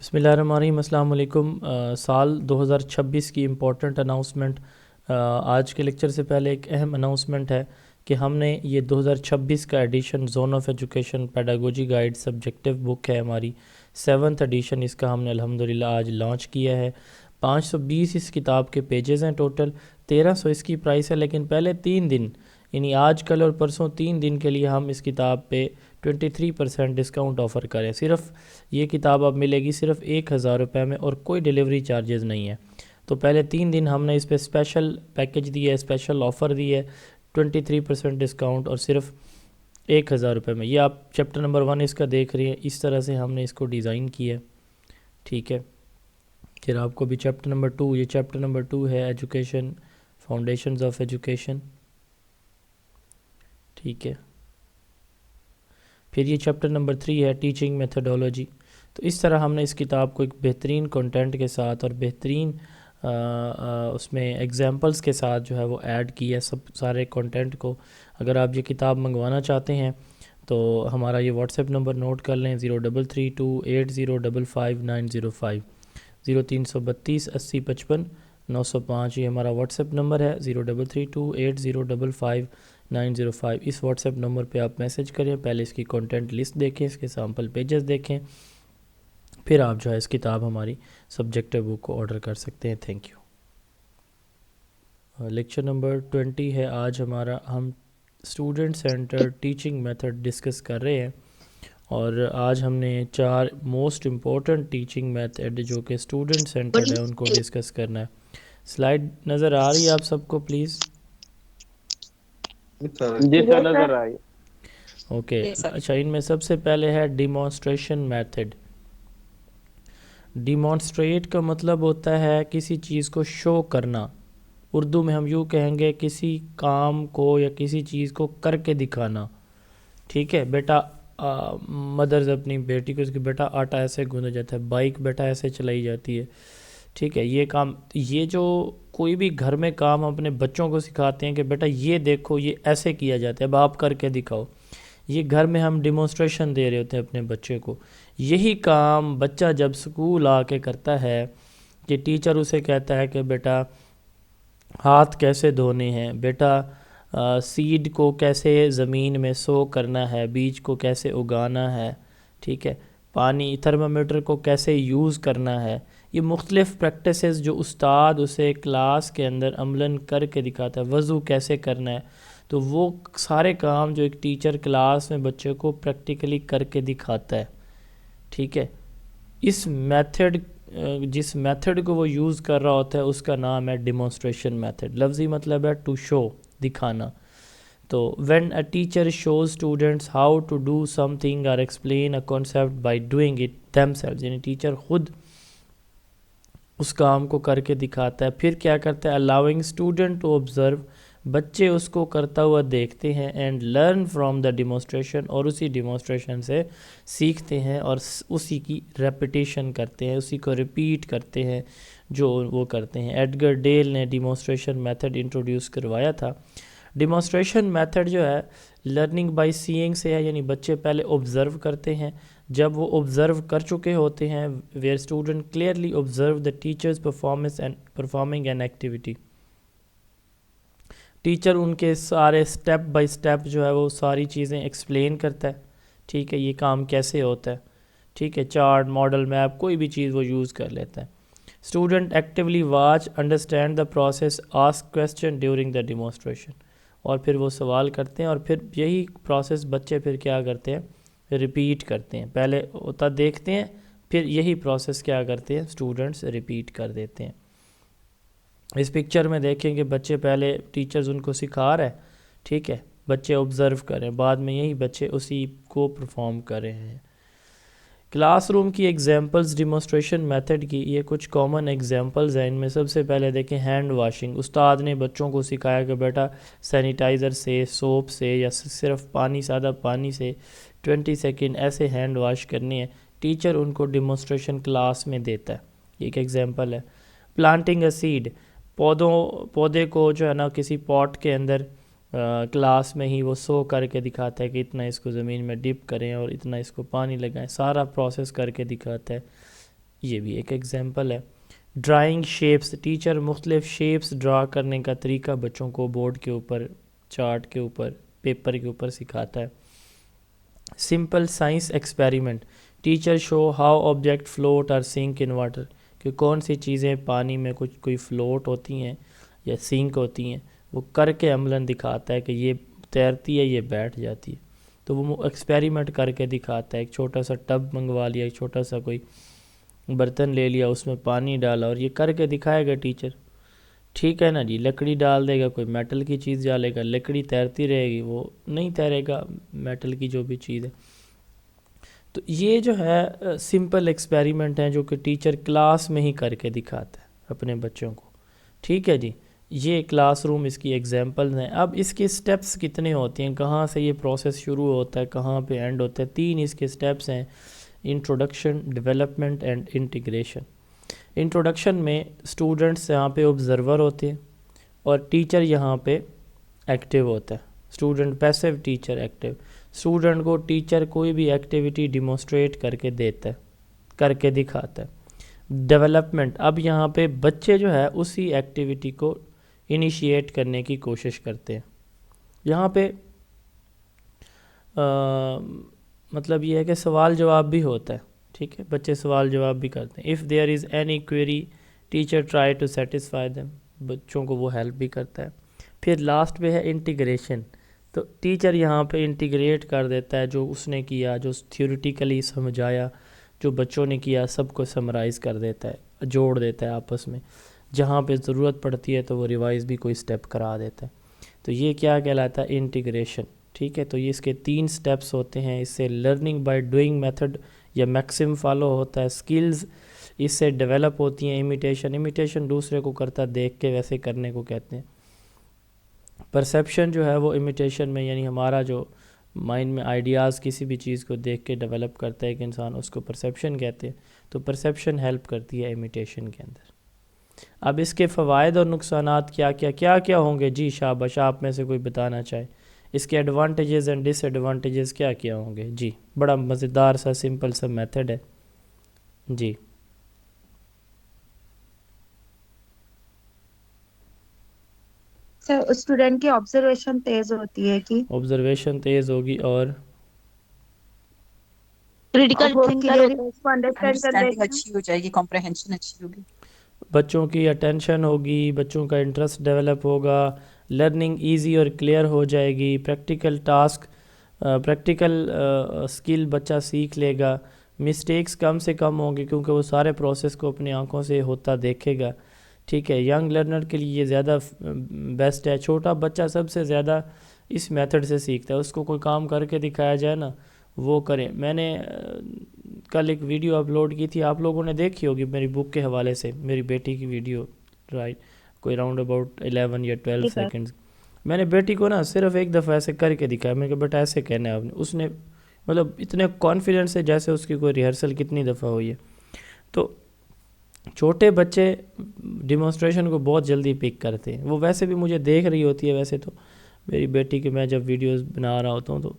بسم اللہ الرحمن الرحیم۔ السلام علیکم۔ سال 2026 کی امپورٹنٹ اناؤنسمنٹ۔ آج کے لیکچر سے پہلے ایک اہم اناؤنسمنٹ ہے کہ ہم نے یہ 2026 کا edition zone of education pedagogy guide subjective book ہے ہماری 7th ایڈیشن، اس کا ہم نے الحمدللہ آج لانچ کیا ہے۔ 520 اس کتاب کے پیجز ہیں ٹوٹل، 1300 اس کی پرائس ہے، لیکن پہلے 3 دن یعنی آج کل اور پرسوں 3 دن کے لیے ہم اس کتاب پہ 23% ڈسکاؤنٹ آفر کریں۔ صرف یہ کتاب اب ملے گی صرف 1000 روپے میں اور کوئی ڈیلیوری چارجز نہیں ہے۔ تو پہلے 3 دن ہم نے اس پہ اسپیشل پیکج دی ہے، اسپیشل آفر دی ہے 23% ڈسکاؤنٹ اور صرف 1000 روپے میں۔ یہ آپ چیپٹر نمبر 1 اس کا دیکھ رہی ہیں، اس طرح سے ہم نے اس کو ڈیزائن کیا ہے، ٹھیک ہے۔ پھر آپ کو بھی چیپٹر نمبر 2، یہ چیپٹر نمبر 2 ہے ایجوکیشن، فاؤنڈیشنز آف ایجوکیشن، ٹھیک ہے۔ پھر یہ چیپٹر نمبر 3 ہے ٹیچنگ میتھڈولوجی۔ تو اس طرح ہم نے اس کتاب کو ایک بہترین کنٹینٹ کے ساتھ اور بہترین اس میں ایگزامپلس کے ساتھ جو ہے وہ ایڈ کیا ہے سارے کنٹینٹ کو۔ اگر آپ یہ کتاب منگوانا چاہتے ہیں تو ہمارا یہ واٹس ایپ نمبر نوٹ کر لیں، 033280559005، 0332 80 55 905، یہ ہمارا واٹس ایپ نمبر ہے، 033280559005۔ اس واٹس ایپ نمبر پہ آپ میسج کریں، پہلے اس کی کنٹینٹ لسٹ دیکھیں، اس کے سیمپل پیجز دیکھیں، پھر آپ جو ہے اس کتاب ہماری سبجیکٹیو بک کو آرڈر کر سکتے ہیں۔ Thank you. لیکچر نمبر 20 ہے آج ہمارا، ہم student centre teaching method discuss کر رہے ہیں، اور آج ہم نے 4 موسٹ امپورٹنٹ ٹیچنگ میتھڈ جو کہ اسٹوڈنٹ سینٹرڈ ہے ان کو ڈسکس کرنا ہے۔ سلائیڈ نظر آ رہی ہے آپ سب کو پلیز؟ جی سر، نظر آئی۔ اوکے، اچھا، ان میں سب سے پہلے ہے ڈیمانسٹریشن میتھڈ۔ ڈیمانسٹریٹ کا مطلب ہوتا ہے کسی چیز کو شو کرنا، اردو میں ہم یوں کہیں گے کسی کام کو یا کسی چیز کو کر کے دکھانا، ٹھیک ہے۔ بیٹا مدرز اپنی بیٹی کو، اس کی بیٹا آٹا ایسے گوندھا جاتا ہے، بائک بیٹا ایسے چلائی جاتی ہے، ٹھیک ہے۔ یہ کام، یہ جو کوئی بھی گھر میں کام اپنے بچوں کو سکھاتے ہیں کہ بیٹا یہ دیکھو یہ ایسے کیا جاتا ہے، اب آپ کر کے دکھاؤ، یہ گھر میں ہم ڈیمونسٹریشن دے رہے ہوتے ہیں اپنے بچے کو۔ یہی کام بچہ جب سکول آ کے کرتا ہے کہ ٹیچر اسے کہتا ہے کہ بیٹا ہاتھ کیسے دھونے ہیں، بیٹا سیڈ کو کیسے زمین میں سو کرنا ہے، بیج کو کیسے اگانا ہے، ٹھیک ہے، پانی تھرمامیٹر کو کیسے یوز کرنا ہے، یہ مختلف پریکٹسز جو استاد اسے کلاس کے اندر عملاً کر کے دکھاتا ہے، وضو کیسے کرنا ہے، تو وہ سارے کام جو ایک ٹیچر کلاس میں بچے کو پریکٹیکلی کر کے دکھاتا ہے، ٹھیک ہے۔ اس میتھڈ، جس میتھڈ کو وہ یوز کر رہا ہوتا ہے اس کا نام ہے ڈیمونسٹریشن میتھڈ۔ لفظی مطلب ہے ٹو شو، دکھانا۔ تو when a teacher shows students how to do something or explain a concept by doing it themselves، یعنی ٹیچر خود اس کام کو کر کے دکھاتا ہے، پھر کیا کرتا ہے allowing student to observe، بچے اس کو کرتا ہوا دیکھتے ہیں and learn from the demonstration، اور اسی ڈیمونسٹریشن سے سیکھتے ہیں اور اسی کی ریپیٹیشن کرتے ہیں، اسی کو ریپیٹ کرتے ہیں جو وہ کرتے ہیں۔ ایڈگر ڈیل نے ڈیمونسٹریشن میتھڈ انٹروڈیوس کروایا تھا۔ ڈیمونسٹریشن میتھڈ جو ہے لرننگ بائی سینگ سے ہے، یعنی بچے پہلے آبزرو کرتے ہیں، جب وہ آبزرو کر چکے ہوتے ہیں where student clearly observe the teachers performing an activity, teacher ان کے سارے سٹیپ بائی سٹیپ جو ہے وہ ساری چیزیں ایکسپلین کرتا ہے، ٹھیک ہے، یہ کام کیسے ہوتا ہے، ٹھیک ہے، چارٹ، ماڈل، میپ، کوئی بھی چیز وہ یوز کر لیتا ہے۔ Student actually watch, understand the process, ask question during the demonstration, اور پھر وہ سوال کرتے ہیں اور پھر یہی پروسیس بچے پھر کیا کرتے ہیں، ریپیٹ کرتے ہیں، پہلے ہوتا دیکھتے ہیں پھر یہی پروسیس کیا کرتے ہیں اسٹوڈنٹس ریپیٹ کر دیتے ہیں۔ اس پکچر میں دیکھیں کہ بچے پہلے ٹیچرز ان کو سکھا رہے ہیں، ٹھیک ہے، بچے آبزرو کریں، بعد میں یہی بچے اسی کو پرفارم کر رہے ہیں۔ کلاس روم کی ایگزامپلز ڈیمونسٹریشن میتھڈ کی، یہ کچھ کامن ایگزامپلز ہیں۔ ان میں سب سے پہلے دیکھیں ہینڈ واشنگ، استاد نے بچوں کو سکھایا کہ بیٹا سینیٹائزر سے، سوپ سے، یا صرف پانی، سادہ پانی سے 20 سیکنڈ ایسے ہینڈ واش کرنے ہیں، ٹیچر ان کو ڈیمونسٹریشن کلاس میں دیتا ہے، یہ ایک ایگزامپل ہے۔ پلانٹنگ اے سیڈ، پودے کو جو ہے نا کسی پاٹ کے اندر کلاس میں ہی وہ سو کر کے دکھاتا ہے کہ اتنا اس کو زمین میں ڈپ کریں اور اتنا اس کو پانی لگائیں، سارا پروسیس کر کے دکھاتا ہے۔ یہ بھی ایک ایگزامپل ہے. ڈرائنگ شیپس، ٹیچر مختلف شیپس ڈرا کرنے کا طریقہ بچوں کو بورڈ کے اوپر، چارٹ کے اوپر، پیپر کے اوپر سکھاتا ہے. Simple science experiment, teacher show how object float اور سینک ان واٹر، کہ کون سی چیزیں پانی میں کوئی فلوٹ ہوتی ہیں یا سینک ہوتی ہیں، وہ کر کے عملاً دکھاتا ہے کہ یہ تیرتی ہے، یہ بیٹھ جاتی ہے. تو وہ ایکسپیریمنٹ کر کے دکھاتا ہے. ایک چھوٹا سا ٹب منگوا لیا، ایک چھوٹا سا کوئی برتن لے لیا، اس میں پانی ڈالا اور یہ کر کے دکھائے گا ٹیچر. ٹھیک ہے نا جی. لکڑی ڈال دے گا، کوئی میٹل کی چیز ڈالے گا، لکڑی تیرتی رہے گی، وہ نہیں تیرے گا میٹل کی جو بھی چیز ہے. تو یہ جو ہے سمپل ایکسپیریمنٹ ہیں جو کہ ٹیچر کلاس میں ہی کر کے دکھاتا ہے اپنے بچوں کو. ٹھیک ہے جی. یہ کلاس روم اس کی ایگزامپلز ہیں. اب اس کے سٹیپس کتنے ہوتے ہیں، کہاں سے یہ پروسیس شروع ہوتا ہے، کہاں پہ اینڈ ہوتا ہے. 3 اس کے سٹیپس ہیں: introduction, development and integration. Introduction میں اسٹوڈنٹس یہاں پہ آبزرور ہوتے ہیں اور ٹیچر یہاں پہ ایکٹیو ہوتا ہے. Student passive, teacher active. Student کو ٹیچر کوئی بھی ایکٹیویٹی ڈیمونسٹریٹ کر کے دیتا ہے، کر کے دکھاتا ہے. ڈیولپمنٹ، اب یہاں پہ بچے جو ہے اسی ایکٹیویٹی کو انیشیٹ کرنے کی کوشش کرتے ہیں. یہاں پہ مطلب یہ ہے کہ سوال جواب بھی ہوتا ہے. ٹھیک ہے، بچے سوال جواب بھی کرتے ہیں. If there is any query teacher try to satisfy them، بچوں کو وہ ہیلپ بھی کرتا ہے. پھر لاسٹ پہ ہے انٹیگریشن. تو ٹیچر یہاں پہ انٹیگریٹ کر دیتا ہے جو اس نے کیا، جو تھیوریٹیکلی سمجھایا، جو بچوں نے کیا، سب کو سمرائز کر دیتا ہے، جوڑ دیتا ہے آپس میں. جہاں پہ ضرورت پڑتی ہے تو وہ ریوائز بھی کوئی سٹیپ کرا دیتا ہے. تو یہ کیا کہلاتا ہے؟ انٹیگریشن. ٹھیک ہے، تو یہ اس کے 3 سٹیپس ہوتے ہیں. اس سے لرننگ بائی ڈوئنگ میتھڈ یا میکسم فالو ہوتا ہے. سکلز اس سے ڈیولپ ہوتی ہیں. امیٹیشن دوسرے کو کرتا دیکھ کے ویسے کرنے کو کہتے ہیں. پرسیپشن جو ہے وہ امیٹیشن میں، یعنی ہمارا جو مائنڈ میں آئیڈیاز کسی بھی چیز کو دیکھ کے ڈیولپ کرتا ہے ایک انسان، اس کو پرسیپشن کہتے ہیں. تو پرسیپشن ہیلپ کرتی ہے امیٹیشن کے اندر. اب اس کے فوائد اور نقصانات کیا ہوں گے؟ جی شاباش، آپ میں سے کوئی بتانا چاہے اس کے ایڈوانٹیجز اینڈ ڈس ایڈوانٹیجز کیا ہوں گے؟ جی، بڑا مزیدار سا سمپل سا میتھڈ ہے. جی سر اسٹوڈنٹ کی آبزرویشن تیز ہوتی ہے کہ آبزرویشن تیز ہوگی اور کریٹیکل وہ تھنکنگ سر اس کو انڈرسٹینڈ کر انڈرسٹینڈنگ لیتے ہیں. اچھی ہو جائے گی، کمپریہنشن اچھی ہوگی. بچوں کی اٹینشن ہوگی، بچوں کا انٹرسٹ ڈیولپ ہوگا، لرننگ ایزی اور کلیئر ہو جائے گی. پریکٹیکل اسکل بچہ سیکھ لے گا. مسٹیکس کم سے کم ہوں گے کیونکہ وہ سارے پروسیس کو اپنی آنکھوں سے ہوتا دیکھے گا. ٹھیک ہے، ینگ لرنر کے لیے یہ زیادہ بیسٹ ہے. چھوٹا بچہ سب سے زیادہ اس میتھڈ سے سیکھتا ہے. اس کو کوئی کام کر کے دکھایا جائے نا، وہ کریں. میں نے کل ایک ویڈیو اپلوڈ کی تھی، آپ لوگوں نے دیکھی ہوگی میری بک کے حوالے سے، میری بیٹی کی ویڈیو، رائٹ، کوئی راؤنڈ اباؤٹ 11 یا 12 سیکنڈز. میں نے بیٹی کو نا صرف ایک دفعہ ایسے کر کے دکھایا. میں نے کہا بیٹا ایسے کہنا ہے آپ نے. اس نے مطلب اتنے کانفیڈنس سے جیسے اس کی کوئی ریہرسل کتنی دفعہ ہوئی ہے. تو چھوٹے بچے ڈیمونسٹریشن کو بہت جلدی پک کرتے ہیں. وہ ویسے بھی مجھے دیکھ رہی ہوتی ہے ویسے تو میری بیٹی کے، میں جب ویڈیوز بنا رہا ہوتا ہوں تو،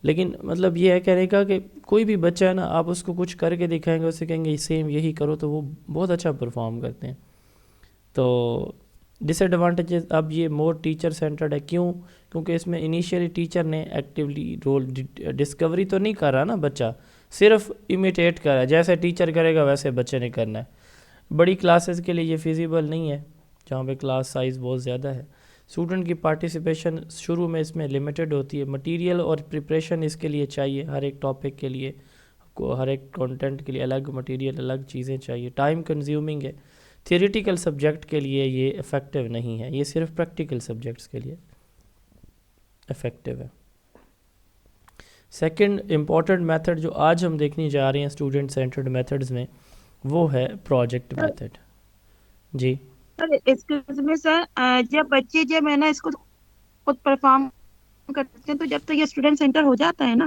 لیکن مطلب یہ ہے کہنے کا کہ کوئی بھی بچہ ہے نا، آپ اس کو کچھ کر کے دکھائیں گے، اسے کہیں گے سیم یہی کرو، تو وہ بہت اچھا پرفارم کرتے ہیں. تو ڈس ایڈوانٹیجز، اب یہ مور ٹیچر سینٹرڈ ہے. کیونکہ اس میں انیشیلی ٹیچر نے ایکٹیولی رول ڈسکوری تو نہیں کر رہا نا بچہ، صرف امیٹیٹ کر رہا ہے. جیسے ٹیچر کرے گا ویسے بچے نے کرنا ہے. بڑی کلاسز کے لیے یہ فیزیبل نہیں ہے جہاں پہ کلاس سائز بہت زیادہ ہے. اسٹوڈنٹ کی پارٹیسپیشن شروع میں اس میں لمیٹڈ ہوتی ہے. مٹیریل اور پریپریشن اس کے لیے چاہیے. ہر ایک ٹاپک کے لیے، ہر ایک کانٹینٹ کے لیے الگ مٹیریل، الگ چیزیں چاہیے. ٹائم کنزیومنگ ہے. تھیوریٹیکل سبجیکٹ کے لیے یہ افیکٹو نہیں ہے، یہ صرف پریکٹیکل سبجیکٹس کے لیے افیکٹو ہے. سیکنڈ امپورٹنٹ میتھڈ جو آج ہم دیکھنے جا رہے ہیں اسٹوڈنٹ سینٹرڈ میتھڈز میں، وہ ہے پروجیکٹ میتھڈ. جی ایکسکیوز می سر، جب بچے جب ہے نا اس کو خود پرفارم کرتے ہیں تو جب تک یہ اسٹوڈنٹ سینٹر ہو جاتا ہے نا،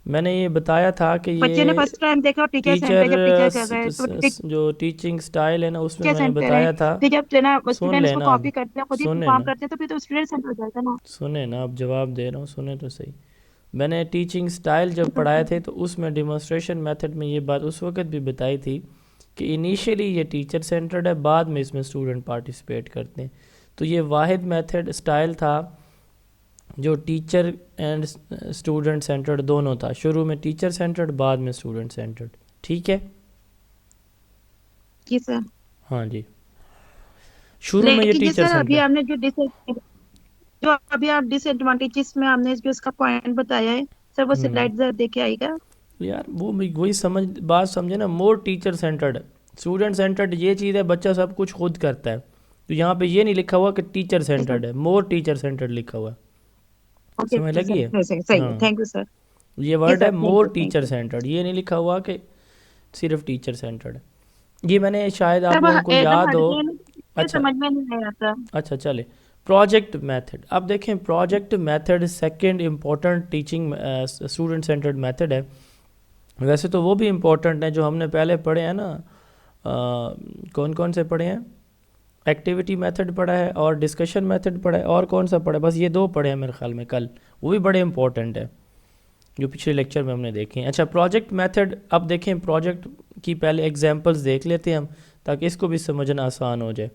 میں نے یہ بتایا تھا کہ بچے نے یہ فرسٹ ٹائم دیکھا ٹیچر ٹیچر سینٹر، جب ٹیچر کر رہے ہیں تو جو ٹیچنگ سٹائل ہے نا، اس میں ٹیچر میں نے سینٹر ہے. بتایا تھا. پھر جب جو ہے نا سن اسٹوڈنٹ اس کو لینا اب، کاپی کرتے ہیں، خود ہی سنیں پرفارم نا، کرتے ہیں، تو پھر تو اسٹوڈنٹ سینٹر ہو جاتا ہے نا. سنیں نا، اب جواب دے رہا ہوں، سنیں تو صحیح. میں نے ٹیچنگ سٹائل جب پڑھائے تھے تو اس میں ڈیمونسٹریشن میتھڈ میں یہ بات اس وقت بھی بتائی تھی کہ انیشیلی یہ ٹیچر سینٹرڈ ہے، بعد میں اس میں اسٹوڈنٹ پارٹیسپیٹ کرتے ہیں. تو یہ واحد میتھڈ اسٹائل تھا جو ٹیچر اینڈ اسٹوڈنٹ سینٹرڈ دونوں تھا. شروع میں ٹیچر سینٹرڈ، بعد میں اسٹوڈنٹ سینٹرڈ. ٹھیک ہے. جی سر. ہاں جی، شروع میں یہ لیکن جی ٹیچر سر ابھی سینٹرڈ. آپ نے جو ابھی آپ ڈس ایڈوانٹیجز میں آپ نے جو اس کا پوائنٹ بتایا ہے سر، وہ سلائڈ ذرا دے کے آئے گا. یار وہی بات سمجھے نا، مور ٹیچر سینٹرڈ. اسٹوڈنٹ سینٹرڈ یہ چیز ہے بچہ سب کچھ خود کرتا ہے. تو یہاں پہ یہ نہیں لکھا ہوا کہ ٹیچر سینٹرڈ ہے، مور ٹیچر سینٹرڈ لکھا ہوا ہے. سمجھ لگی ہے؟ صحیح ہے، ہاں، تھینک یو سر. یہ جی ورڈ ہے sir, thank more you, thank teacher you. Centred, یہ نہیں لکھا ہوا کہ صرف ٹیچر سینٹرڈ ہے. یہ میں نے شاید آپ سر وہ لوگوں کو ایک دم یاد ہٹ ہو. گیا نا، مجھے اچھا سمجھ میں نہیں آیا تھا. اچھا چلے. Project method. اب دیکھیں project method second important teaching student centred method ہے. ویسے تو وہ بھی امپورٹنٹ ہیں جو ہم نے پہلے پڑھے ہیں نا. کون کون سے پڑھے ہیں؟ ایکٹیویٹی میتھڈ پڑھا ہے اور ڈسکشن میتھڈ پڑھا ہے، اور کون سا پڑھا ہے؟ بس یہ دو پڑھے ہیں میرے خیال میں کل. وہ بھی بڑے امپورٹنٹ ہے جو پچھلے لیکچر میں ہم نے دیکھے ہیں. اچھا پروجیکٹ میتھڈ. اب دیکھیں پروجیکٹ کی پہلے ایگزامپلس دیکھ لیتے ہیں ہم تاکہ اس کو بھی سمجھنا آسان ہو جائے.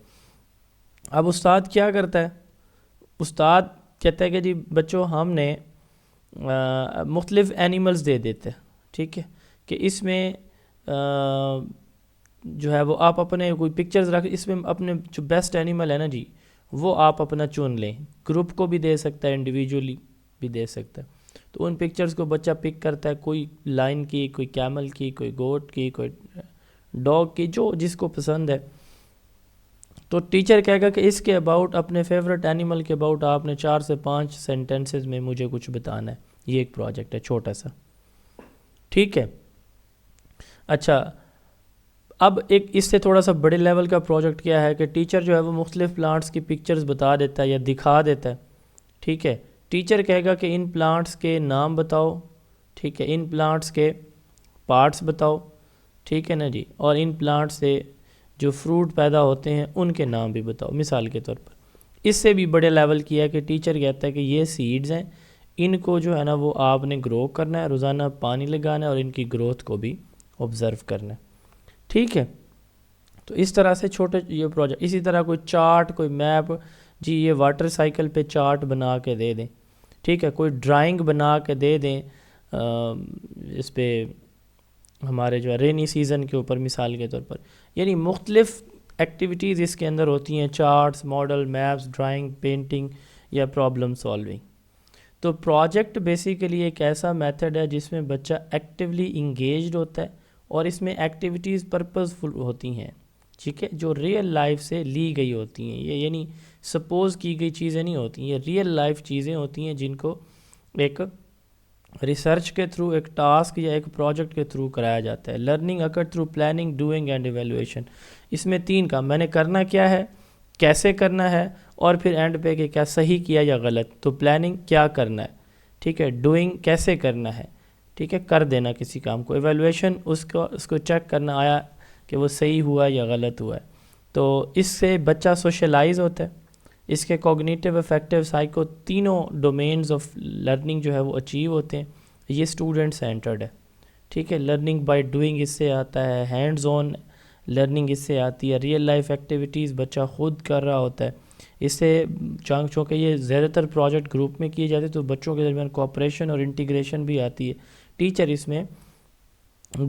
اب استاد کیا کرتا ہے؟ استاد کہتا ہے کہ جی بچوں ہم نے مختلف اینیملز دے دیتے ہیں. ٹھیک ہے، کہ اس میں جو ہے وہ آپ اپنے کوئی پکچرز رکھ، اس میں اپنے جو بیسٹ اینیمل ہے نا جی وہ آپ اپنا چن لیں. گروپ کو بھی دے سکتا ہے، انڈیویجولی بھی دے سکتا ہے. تو ان پکچرز کو بچہ پک کرتا ہے، کوئی لائن کی، کوئی کیمل کی، کوئی گوٹ کی، کوئی ڈاگ کی، جو جس کو پسند ہے. تو ٹیچر کہے گا کہ اس کے اباؤٹ، اپنے فیوریٹ اینیمل کے اباؤٹ آپ نے 4 سے 5 سینٹنسز میں مجھے کچھ بتانا ہے. یہ ایک پروجیکٹ ہے چھوٹا سا. ٹھیک ہے. اچھا اب ایک اس سے تھوڑا سا بڑے لیول کا پروجیکٹ کیا ہے کہ ٹیچر جو ہے وہ مختلف پلانٹس کی پکچرز بتا دیتا ہے یا دکھا دیتا ہے. ٹھیک ہے. ٹیچر کہے گا کہ ان پلانٹس کے نام بتاؤ. ٹھیک ہے، ان پلانٹس کے پارٹس بتاؤ. ٹھیک ہے نا جی، اور ان پلانٹس سے جو فروٹ پیدا ہوتے ہیں ان کے نام بھی بتاؤ مثال کے طور پر. اس سے بھی بڑے لیول کی ہے کہ ٹیچر کہتا ہے کہ یہ سیڈز ہیں، ان کو جو ہے نا وہ آپ نے گرو کرنا ہے، روزانہ پانی لگانا ہے اور ان کی گروتھ کو بھی آبزرو کرنا ہے. ٹھیک ہے. تو اس طرح سے چھوٹے یہ پروجیکٹ. اسی طرح کوئی چارٹ، کوئی میپ، جی یہ واٹر سائیکل پہ چارٹ بنا کے دے دیں. ٹھیک ہے، کوئی ڈرائنگ بنا کے دے دیں اس پہ ہمارے جو ہے رینی سیزن کے اوپر مثال کے طور پر. یعنی مختلف ایکٹیویٹیز اس کے اندر ہوتی ہیں، charts, model, maps, drawing, painting یا پرابلم سالونگ. تو پروجیکٹ بیسیکلی ایک ایسا میتھڈ ہے جس میں بچہ ایکٹیولی انگیجڈ ہوتا ہے اور اس میں ایکٹیویٹیز پرپزفل ہوتی ہیں. ٹھیک ہے، جو ریئل لائف سے لی گئی ہوتی ہیں. یہ یعنی سپوز کی گئی چیزیں نہیں ہوتی، یہ ریئل لائف چیزیں ہوتی ہیں جن کو ایک ریسرچ کے تھرو، ایک ٹاسک یا ایک پروجیکٹ کے تھرو کرایا جاتا ہے. Learning occur through planning, doing and evaluation. اس میں 3 کام، میں نے کرنا کیا ہے، کیسے کرنا ہے، اور پھر اینڈ پہ کہ کیا صحیح کیا یا غلط. تو پلاننگ کیا کرنا ہے، ٹھیک ہے، ڈوئنگ کیسے کرنا ہے، ٹھیک ہے، کر دینا کسی کام کو، ایویلویشن اس کو چیک کرنا آیا کہ وہ صحیح ہوا یا غلط ہوا ہے. تو اس سے بچہ سوشلائز ہوتا ہے. اس کے کوگنیٹیو، افیکٹیو، سائیکو تینوں ڈومینز آف لرننگ جو ہے وہ اچیو ہوتے ہیں. یہ اسٹوڈنٹ سینٹرڈ ہے. ٹھیک ہے. لرننگ بائی ڈوئنگ اس سے آتا ہے، ہینڈز آن لرننگ اس سے آتی ہے، ریئل لائف ایکٹیویٹیز بچہ خود کر رہا ہوتا ہے. اس سے چونکہ یہ زیادہ تر پروجیکٹ گروپ میں کیے جاتے تو بچوں کے درمیان کوآپریشن اور انٹیگریشن بھی آتی ہے. ٹیچر اس میں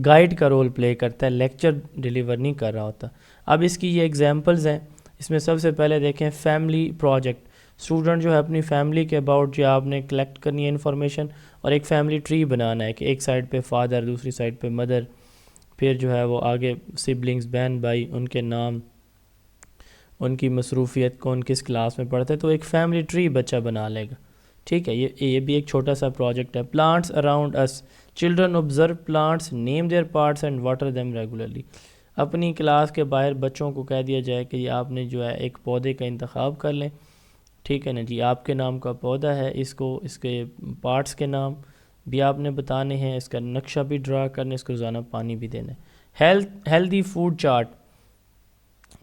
گائیڈ کا رول پلے کرتا ہے، لیکچر ڈیلیور نہیں کر رہا ہوتا. اب اس کی یہ ایگزامپلز ہیں. اس میں سب سے پہلے دیکھیں فیملی پروجیکٹ. اسٹوڈنٹ جو ہے اپنی فیملی کے اباؤٹ جو آپ نے کلیکٹ کرنی ہے انفارمیشن اور ایک فیملی ٹری بنانا ہے کہ ایک سائڈ پہ فادر، دوسری سائڈ پہ مدر، پھر جو ہے وہ آگے سبلنگز، بہن بھائی، ان کے نام، ان کی مصروفیت، کون کس کلاس میں پڑھتا ہے. تو ایک فیملی ٹری بچہ بنا لے گا. ٹھیک ہے، یہ بھی ایک چھوٹا سا پروجیکٹ ہے. Plants around us. Children observe plants, name their parts and water them regularly. اپنی کلاس کے باہر بچوں کو کہہ دیا جائے کہ یہ آپ نے جو ہے ایک پودے کا انتخاب کر لیں. ٹھیک ہے نا جی، آپ کے نام کا پودا ہے، اس کے پارٹس کے نام بھی آپ نے بتانے ہیں، اس کا نقشہ بھی ڈرا کرنا ہے، اس کو روزانہ پانی بھی دینا ہے. Healthy food chart.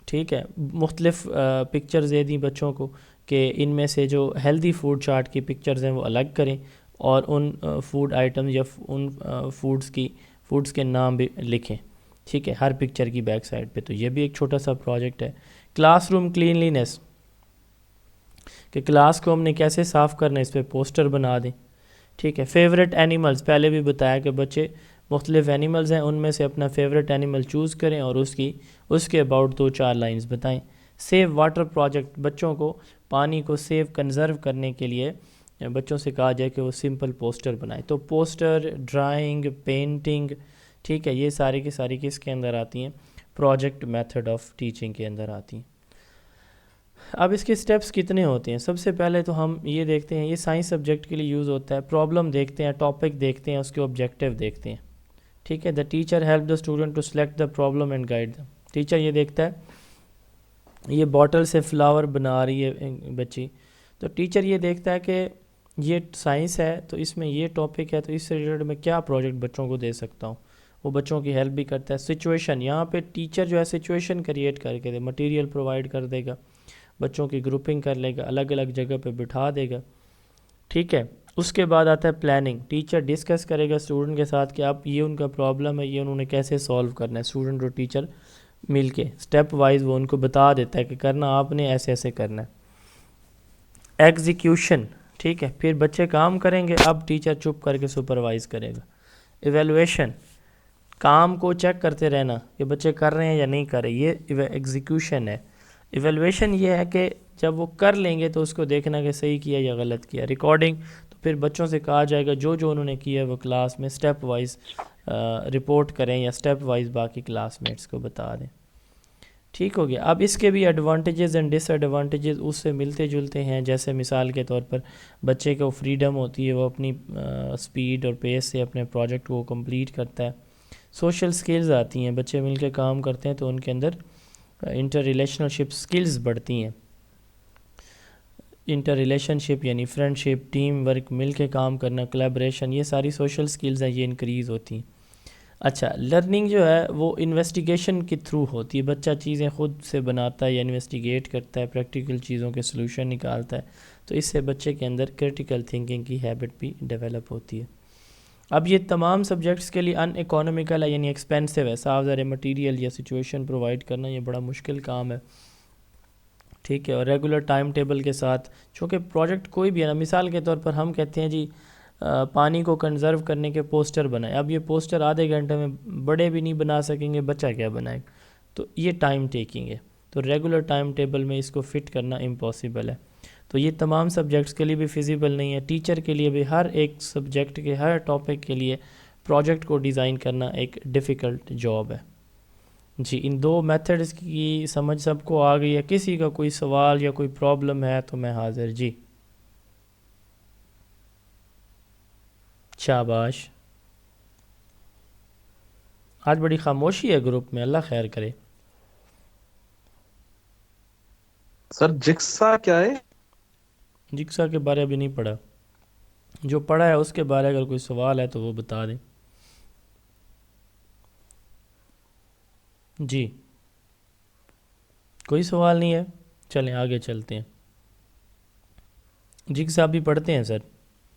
ٹھیک ہے، مختلف پکچرز دے دیں بچوں کو کہ ان میں سے جو ہیلدی فوڈ چارٹ کی پکچرز ہیں وہ الگ کریں اور ان فوڈ آئٹم یا ان فوڈز کے نام بھی لکھیں. ٹھیک ہے، ہر پکچر کی بیک سائڈ پہ. تو یہ بھی ایک چھوٹا سا پروجیکٹ ہے. کلاس روم کلینلینس، کہ کلاس کو ہم نے کیسے صاف کرنا ہے، اس پہ پوسٹر بنا دیں. ٹھیک ہے. فیوریٹ اینیملز، پہلے بھی بتایا کہ بچے مختلف اینیملز ہیں، ان میں سے اپنا فیوریٹ اینیمل چوز کریں اور اس کے اباؤٹ 2-4 لائنز بتائیں. سیو واٹر پروجیکٹ، بچوں کو پانی کو سیو کنزرو کرنے کے لیے بچوں سے کہا جائے کہ وہ سمپل پوسٹر بنائیں. تو پوسٹر، ڈرائنگ، پینٹنگ، ٹھیک ہے، یہ ساری کی ساری کس کے اندر آتی ہیں؟ پروجیکٹ میتھڈ آف ٹیچنگ کے اندر آتی ہیں. اب اس کے سٹیپس کتنے ہوتے ہیں؟ سب سے پہلے تو ہم یہ دیکھتے ہیں، یہ سائنس سبجیکٹ کے لیے یوز ہوتا ہے. پرابلم دیکھتے ہیں، ٹاپک دیکھتے ہیں، اس کے آبجیکٹیو دیکھتے ہیں. ٹھیک ہے. The teacher help the student to select the problem and guide them. Teacher یہ دیکھتا ہے یہ باٹل سے فلاور بنا رہی ہے بچی، تو ٹیچر یہ دیکھتا ہے کہ یہ سائنس ہے تو اس میں یہ ٹاپک ہے، تو اس سے ریلیٹڈ میں کیا پروجیکٹ بچوں کو دے سکتا ہوں. وہ بچوں کی ہیلپ بھی کرتا ہے. سچویشن، یہاں پہ ٹیچر جو ہے سچویشن کریٹ کر کے دے، مٹیریل پرووائڈ کر دے گا، بچوں کی گروپنگ کر لے گا، الگ الگ جگہ پہ بٹھا دے گا. ٹھیک ہے. اس کے بعد آتا ہے پلاننگ. ٹیچر ڈسکس کرے گا اسٹوڈنٹ کے ساتھ کہ اب یہ ان کا پرابلم ہے، یہ انہوں نے کیسے سولو کرنا ہے. اسٹوڈنٹ اور ٹیچر مل کے اسٹیپ وائز وہ ان کو بتا دیتا ہے کہ کرنا آپ نے ایسے ایسے کرنا ہے. ایگزیکیوشن، ٹھیک ہے، پھر بچے کام کریں گے، اب ٹیچر چپ کر کے سپروائز کرے گا. ایویلویشن، کام کو چیک کرتے رہنا کہ بچے کر رہے ہیں یا نہیں کر رہے، یہ ایگزیکیوشن ہے. ایویلویشن یہ ہے کہ جب وہ کر لیں گے تو اس کو دیکھنا کہ صحیح کیا یا غلط کیا. ریکارڈنگ، تو پھر بچوں سے کہا جائے گا جو انہوں نے کیا ہے وہ کلاس میں اسٹیپ وائز رپورٹ کریں یا اسٹیپ وائز باقی کلاس میٹس کو بتا دیں. ٹھیک ہو گیا. اب اس کے بھی ایڈوانٹیجز اینڈ ڈس ایڈوانٹیجز اس سے ملتے جلتے ہیں. جیسے مثال کے طور پر بچے کو فریڈم ہوتی ہے، وہ اپنی سپیڈ اور پیس سے اپنے پروجیکٹ کو کمپلیٹ کرتا ہے. سوشل سکلز آتی ہیں، بچے مل کے کام کرتے ہیں تو ان کے اندر انٹر ریلیشنل شپ سکلز بڑھتی ہیں. انٹر ریلیشن شپ یعنی فرینڈ شپ، ٹیم ورک، مل کے کام کرنا، کولیبریشن، یہ ساری سوشل سکلز ہیں، یہ انکریز ہوتی ہیں. اچھا، لرننگ جو ہے وہ انویسٹیگیشن کے تھرو ہوتی ہے. بچہ چیزیں خود سے بناتا ہے یا انویسٹیگیٹ کرتا ہے، پریکٹیکل چیزوں کے سلوشن نکالتا ہے، تو اس سے بچے کے اندر کرٹیکل تھنکنگ کی ہیبٹ بھی ڈیولپ ہوتی ہے. اب یہ تمام سبجیکٹس کے لیے ان اکانومیکل ہے، یعنی ایکسپینسو ہے. صاف ظاہر مٹیریل یا سچویشن پرووائڈ کرنا یہ بڑا مشکل کام ہے. ٹھیک ہے. اور ریگولر ٹائم ٹیبل کے ساتھ، چونکہ پروجیکٹ کوئی بھی ہے نا، مثال کے طور پر ہم کہتے ہیں جی پانی کو کنزرو کرنے کے پوسٹر بنائیں. اب یہ پوسٹر آدھے گھنٹے میں بڑے بھی نہیں بنا سکیں گے، بچہ کیا بنائے گا، تو یہ ٹائم ٹیکنگ ہے. تو ریگولر ٹائم ٹیبل میں اس کو فٹ کرنا امپاسبل ہے. تو یہ تمام سبجیکٹس کے لیے بھی فیزیبل نہیں ہے. ٹیچر کے لیے بھی ہر ایک سبجیکٹ کے ہر ٹاپک کے لیے پروجیکٹ کو ڈیزائن کرنا ایک ڈیفیکلٹ جاب ہے. جی، ان دو میتھڈز کی سمجھ سب کو آ گئی ہے؟ کسی کا کوئی سوال یا کوئی پرابلم ہے تو میں حاضر. جی شاباش. آج بڑی خاموشی ہے گروپ میں، اللہ خیر کرے. سر جکسا کیا ہے؟ جکسا کے بارے ابھی نہیں پڑھا، جو پڑھا ہے اس کے بارے اگر کوئی سوال ہے تو وہ بتا دیں. جی کوئی سوال نہیں ہے، چلیں آگے چلتے ہیں. جگسا بھی پڑھتے ہیں سر.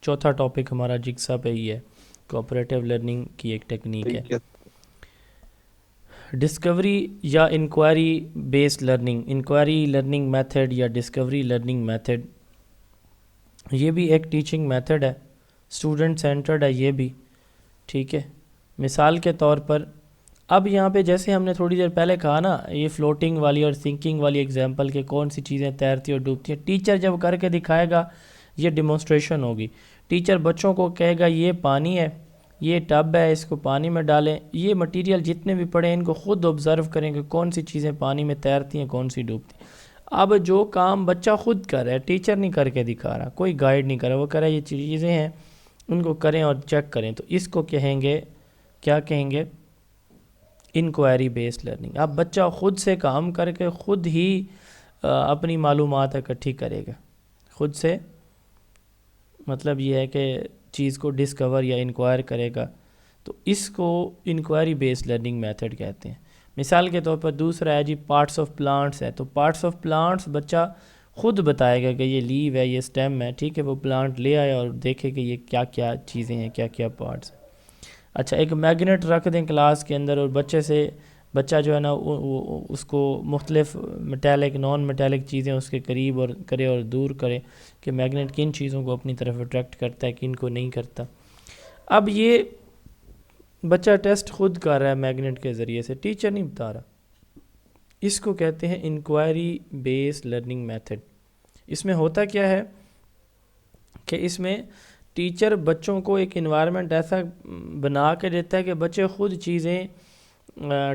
چوتھا ٹاپک ہمارا جگسا پہ ہی ہے، کوآپریٹیو لرننگ کی ایک ٹیکنیک ہے. ڈسکوری یا inquiry based learning, inquiry learning method یا ڈسکوری لرننگ میتھڈ، یہ بھی ایک ٹیچنگ میتھڈ ہے، اسٹوڈنٹ سینٹرڈ ہے یہ بھی. ٹھیک ہے. مثال کے طور پر اب یہاں پہ جیسے ہم نے تھوڑی دیر پہلے کہا نا، یہ فلوٹنگ والی اور سنکنگ والی ایگزامپل کہ کون سی چیزیں تیرتی اور ڈوبتی ہیں، ٹیچر جب کر کے دکھائے گا یہ ڈیمونسٹریشن ہوگی. ٹیچر بچوں کو کہے گا یہ پانی ہے، یہ ٹب ہے، اس کو پانی میں ڈالیں. یہ مٹیریل جتنے بھی پڑے ان کو خود آبزرو کریں کہ کون سی چیزیں پانی میں تیرتی ہیں، کون سی ڈوبتی ہیں. اب جو کام بچہ خود کر رہا ہے، ٹیچر نہیں کر کے دکھا رہا، کوئی گائیڈ نہیں کر رہا، وہ کہہ رہا ہے یہ چیزیں ہیں ان کو کریں اور چیک کریں، تو اس کو کہیں گے، کیا کہیں گے؟ Inquiry based learning. اب بچہ خود سے کام کر کے خود ہی اپنی معلومات اکٹھی کرے گا، خود سے، مطلب یہ ہے کہ چیز کو ڈسکور یا انکوائر کرے گا. تو اس کو انکوائری بیسڈ لرننگ میتھڈ کہتے ہیں. مثال کے طور پر دوسرا ہے جی پارٹس آف پلانٹس ہے. تو پارٹس آف پلانٹس بچہ خود بتائے گا کہ یہ لیو ہے، یہ سٹیم ہے. ٹھیک ہے. وہ پلانٹ لے آئے اور دیکھے کہ یہ کیا کیا چیزیں ہیں، کیا کیا پارٹس ہیں. اچھا ایک میگنیٹ رکھ دیں کلاس کے اندر اور بچہ جو ہے نا اس کو مختلف میٹیلک نان میٹیلک چیزیں اس کے قریب اور کرے اور دور کرے کہ میگنیٹ کن چیزوں کو اپنی طرف اٹریکٹ کرتا ہے کن کو نہیں کرتا. اب یہ بچہ ٹیسٹ خود کر رہا ہے میگنیٹ کے ذریعے سے, ٹیچر نہیں بتا رہا. اس کو کہتے ہیں انکوائری بیس لرننگ میتھڈ. اس میں ہوتا کیا ہے کہ اس میں ٹیچر بچوں کو ایک انوائرمنٹ ایسا بنا کے دیتا ہے کہ بچے خود چیزیں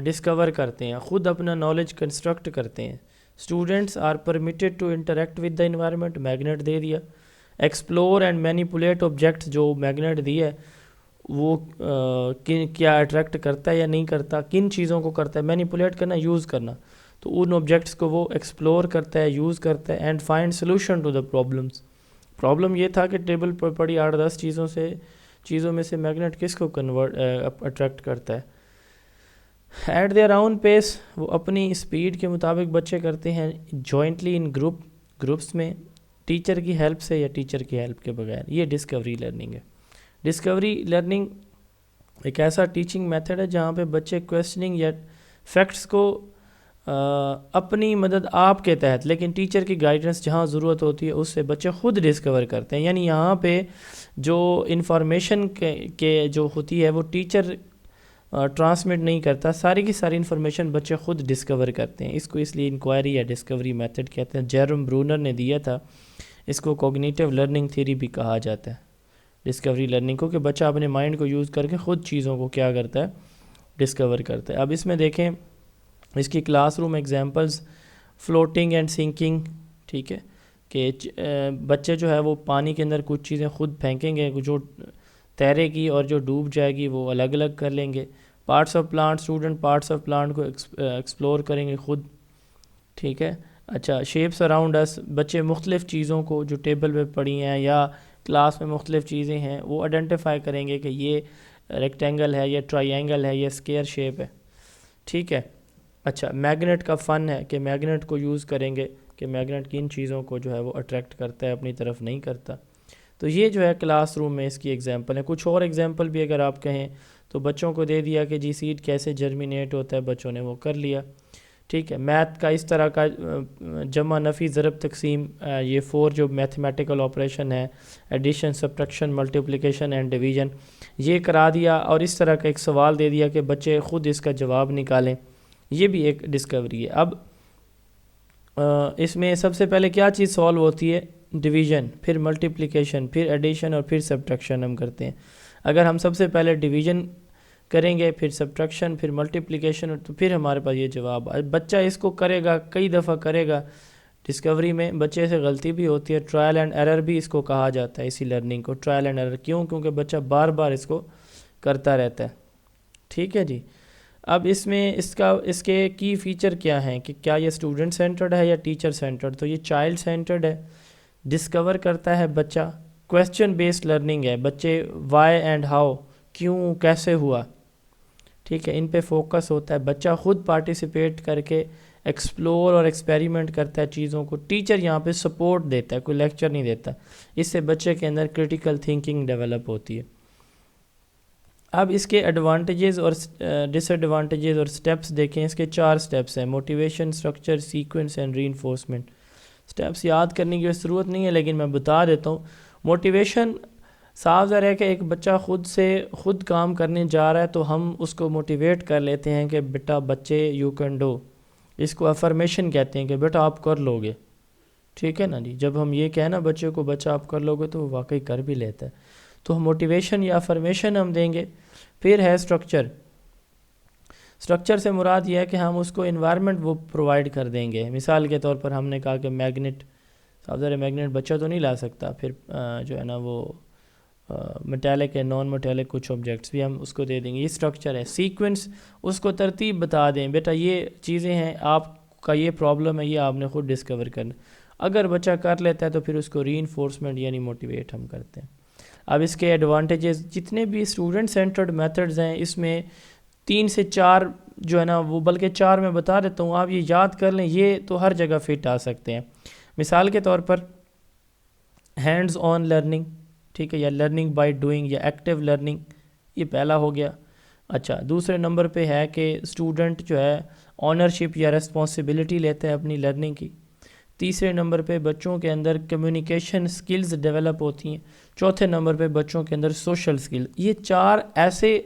ڈسکور کرتے ہیں, خود اپنا نالج کنسٹرکٹ کرتے ہیں. Students are permitted to interact with the environment, magnet دے دیا. ایکسپلور اینڈ مینیپولیٹ آبجیکٹس, جو میگنیٹ دیا ہے وہ کیا اٹریکٹ کرتا ہے یا نہیں کرتا, کن چیزوں کو کرتا ہے. مینیپولیٹ کرنا, یوز کرنا, تو ان آبجیکٹس کو وہ ایکسپلور کرتا ہے, یوز کرتا ہے. And find solution to the problems. Problem یہ تھا کہ ٹیبل پر پڑی 8-10 چیزوں میں سے میگنیٹ کس کو اٹریکٹ کرتا ہے. ایٹ دیئر اون پیس, وہ اپنی اسپیڈ کے مطابق بچے کرتے ہیں. جوائنٹلی ان گروپس میں, ٹیچر کی ہیلپ سے یا ٹیچر کی ہیلپ کے بغیر. یہ ڈسکوری لرننگ ہے. ڈسکوری لرننگ ایک ایسا ٹیچنگ میتھڈ ہے جہاں پہ بچے کویسچننگ یا فیکٹس کو اپنی مدد آپ کے تحت, لیکن ٹیچر کی گائیڈنس جہاں ضرورت ہوتی ہے اس سے بچے خود ڈسکور کرتے ہیں. یعنی یہاں پہ جو انفارمیشن کے جو ہوتی ہے وہ ٹیچر ٹرانسمٹ نہیں کرتا, ساری کی ساری انفارمیشن بچے خود ڈسکور کرتے ہیں. اس کو اس لیے انکوائری یا ڈسکوری میتھڈ کہتے ہیں. جیروم برونر نے دیا تھا, اس کو کوگنیٹیو لرننگ تھیوری بھی کہا جاتا ہے, ڈسکوری لرننگ کو, کہ بچہ اپنے مائنڈ کو یوز کر کے خود چیزوں کو کیا کرتا ہے, ڈسکور کرتا ہے. اب اس میں دیکھیں اس کی class room examples, floating and sinking, ٹھیک ہے, کہ بچے جو ہے وہ پانی کے اندر کچھ چیزیں خود پھینکیں گے, جو تیرے گی اور جو ڈوب جائے گی وہ الگ الگ کر لیں گے. Parts of plant, student parts of plant کو ایکسپلور کریں گے خود, ٹھیک ہے. اچھا شیپس اراؤنڈ اس, بچے مختلف چیزوں کو جو ٹیبل پہ پڑی ہیں یا کلاس میں مختلف چیزیں ہیں وہ آئیڈینٹیفائی کریں گے کہ یہ ریکٹینگل ہے, یہ ٹرائی اینگل ہے, یہ اسکیئر شیپ ہے, ٹھیک ہے. اچھا میگنیٹ کا فن ہے کہ میگنیٹ کو یوز کریں گے کہ میگنیٹ کن چیزوں کو جو ہے وہ اٹریکٹ کرتا ہے, اپنی طرف نہیں کرتا. تو یہ جو ہے کلاس روم میں اس کی ایگزامپل ہے. کچھ اور ایگزامپل بھی اگر آپ کہیں تو بچوں کو دے دیا کہ جی سیڈ کیسے جرمینیٹ ہوتا ہے, بچوں نے وہ کر لیا, ٹھیک ہے. میتھ کا اس طرح کا جمع نفی ضرب تقسیم, یہ 4 جو میتھمیٹیکل آپریشن ہے, addition subtraction multiplication and division, یہ کرا دیا اور اس طرح کا ایک سوال دے دیا کہ بچے خود اس کا جواب نکالیں. یہ بھی ایک ڈسکوری ہے. اب اس میں سب سے پہلے کیا چیز سالو ہوتی ہے, ڈویژن, پھر ملٹیپلیکیشن, پھر ایڈیشن اور پھر سبٹریکشن ہم کرتے ہیں. اگر ہم سب سے پہلے ڈویژن کریں گے, پھر سبٹریکشن, پھر ملٹیپلیکیشن, تو پھر ہمارے پاس یہ جواب. بچہ اس کو کرے گا, کئی دفعہ کرے گا. ڈسکوری میں بچے سے غلطی بھی ہوتی ہے, ٹرائل اینڈ ایرر بھی اس کو کہا جاتا ہے, اسی لرننگ کو ٹرائل اینڈ ایرر. کیوں؟ کیونکہ بچہ بار بار اس کو کرتا رہتا ہے, ٹھیک ہے جی. اب اس میں اس کے کی فیچر کیا ہیں کہ کیا یہ اسٹوڈنٹ سینٹرڈ ہے یا ٹیچر سینٹرڈ. تو یہ چائلڈ سینٹرڈ ہے, ڈسکور کرتا ہے بچہ. کویسچن بیسڈ لرننگ ہے, بچے وائی اینڈ ہاؤ, کیوں, کیسے ہوا, ٹھیک ہے, ان پہ فوکس ہوتا ہے. بچہ خود پارٹیسپیٹ کر کے ایکسپلور اور ایکسپیریمنٹ کرتا ہے چیزوں کو. ٹیچر یہاں پہ سپورٹ دیتا ہے, کوئی لیکچر نہیں دیتا. اس سے بچے کے اندر کریٹیکل تھنکنگ ڈیولپ ہوتی ہے. اب اس کے ایڈوانٹیجز اور ڈس ایڈوانٹیجز اور سٹیپس دیکھیں. اس کے 4 سٹیپس ہیں, motivation, structure, sequence and reinforcement. Steps یاد کرنے کی ضرورت نہیں ہے لیکن میں بتا دیتا ہوں. موٹیویشن صاف ظاہر ہے کہ ایک بچہ خود کام کرنے جا رہا ہے تو ہم اس کو موٹیویٹ کر لیتے ہیں کہ بیٹا بچے یو کین ڈو. اس کو افرمیشن کہتے ہیں کہ بیٹا آپ کر لو گے, ٹھیک ہے نا جی. جب ہم یہ کہیں نا بچے کو بچہ آپ کر لو گے تو وہ واقعی کر بھی لیتا ہے. تو موٹیویشن یا افرمیشن ہم دیں گے. پھر ہے اسٹرکچر. اسٹرکچر سے مراد یہ ہے کہ ہم اس کو انوائرمنٹ وہ پرووائڈ کر دیں گے. مثال کے طور پر ہم نے کہا کہ میگنیٹ, صاف ظاہر میگنیٹ بچہ تو نہیں لا سکتا, پھر جو ہے نا وہ میٹیلک ہے, نان میٹیلک کچھ آبجیکٹس بھی ہم اس کو دے دیں گے. یہ اسٹرکچر ہے. سیکوینس, اس کو ترتیب بتا دیں, بیٹا یہ چیزیں ہیں, آپ کا یہ پرابلم ہے, یہ آپ نے خود ڈسکور کرنا. اگر بچہ کر لیتا ہے تو پھر اس کو ری انفورسمنٹ یعنی موٹیویٹ ہم کرتے ہیں. اب اس کے ایڈوانٹیجز, جتنے بھی اسٹوڈنٹ سینٹرڈ میتھڈز ہیں اس میں 3 سے 4 جو ہے نا وہ, بلکہ 4 میں بتا دیتا ہوں, آپ یہ یاد کر لیں, یہ تو ہر جگہ فٹ آ سکتے ہیں. مثال کے طور پر ہینڈز آن لرننگ, ٹھیک ہے, یا لرننگ بائی ڈوئنگ یا ایکٹیو لرننگ, یہ پہلا ہو گیا. اچھا دوسرے نمبر پہ ہے کہ اسٹوڈنٹ جو ہے آنرشپ یا ریسپانسبلٹی لیتا ہے اپنی لرننگ کی. تیسرے نمبر پہ بچوں کے اندر کمیونیکیشن سکلز ڈیولپ ہوتی ہیں. چوتھے نمبر پہ بچوں کے اندر سوشل سکل. یہ 4 ایسے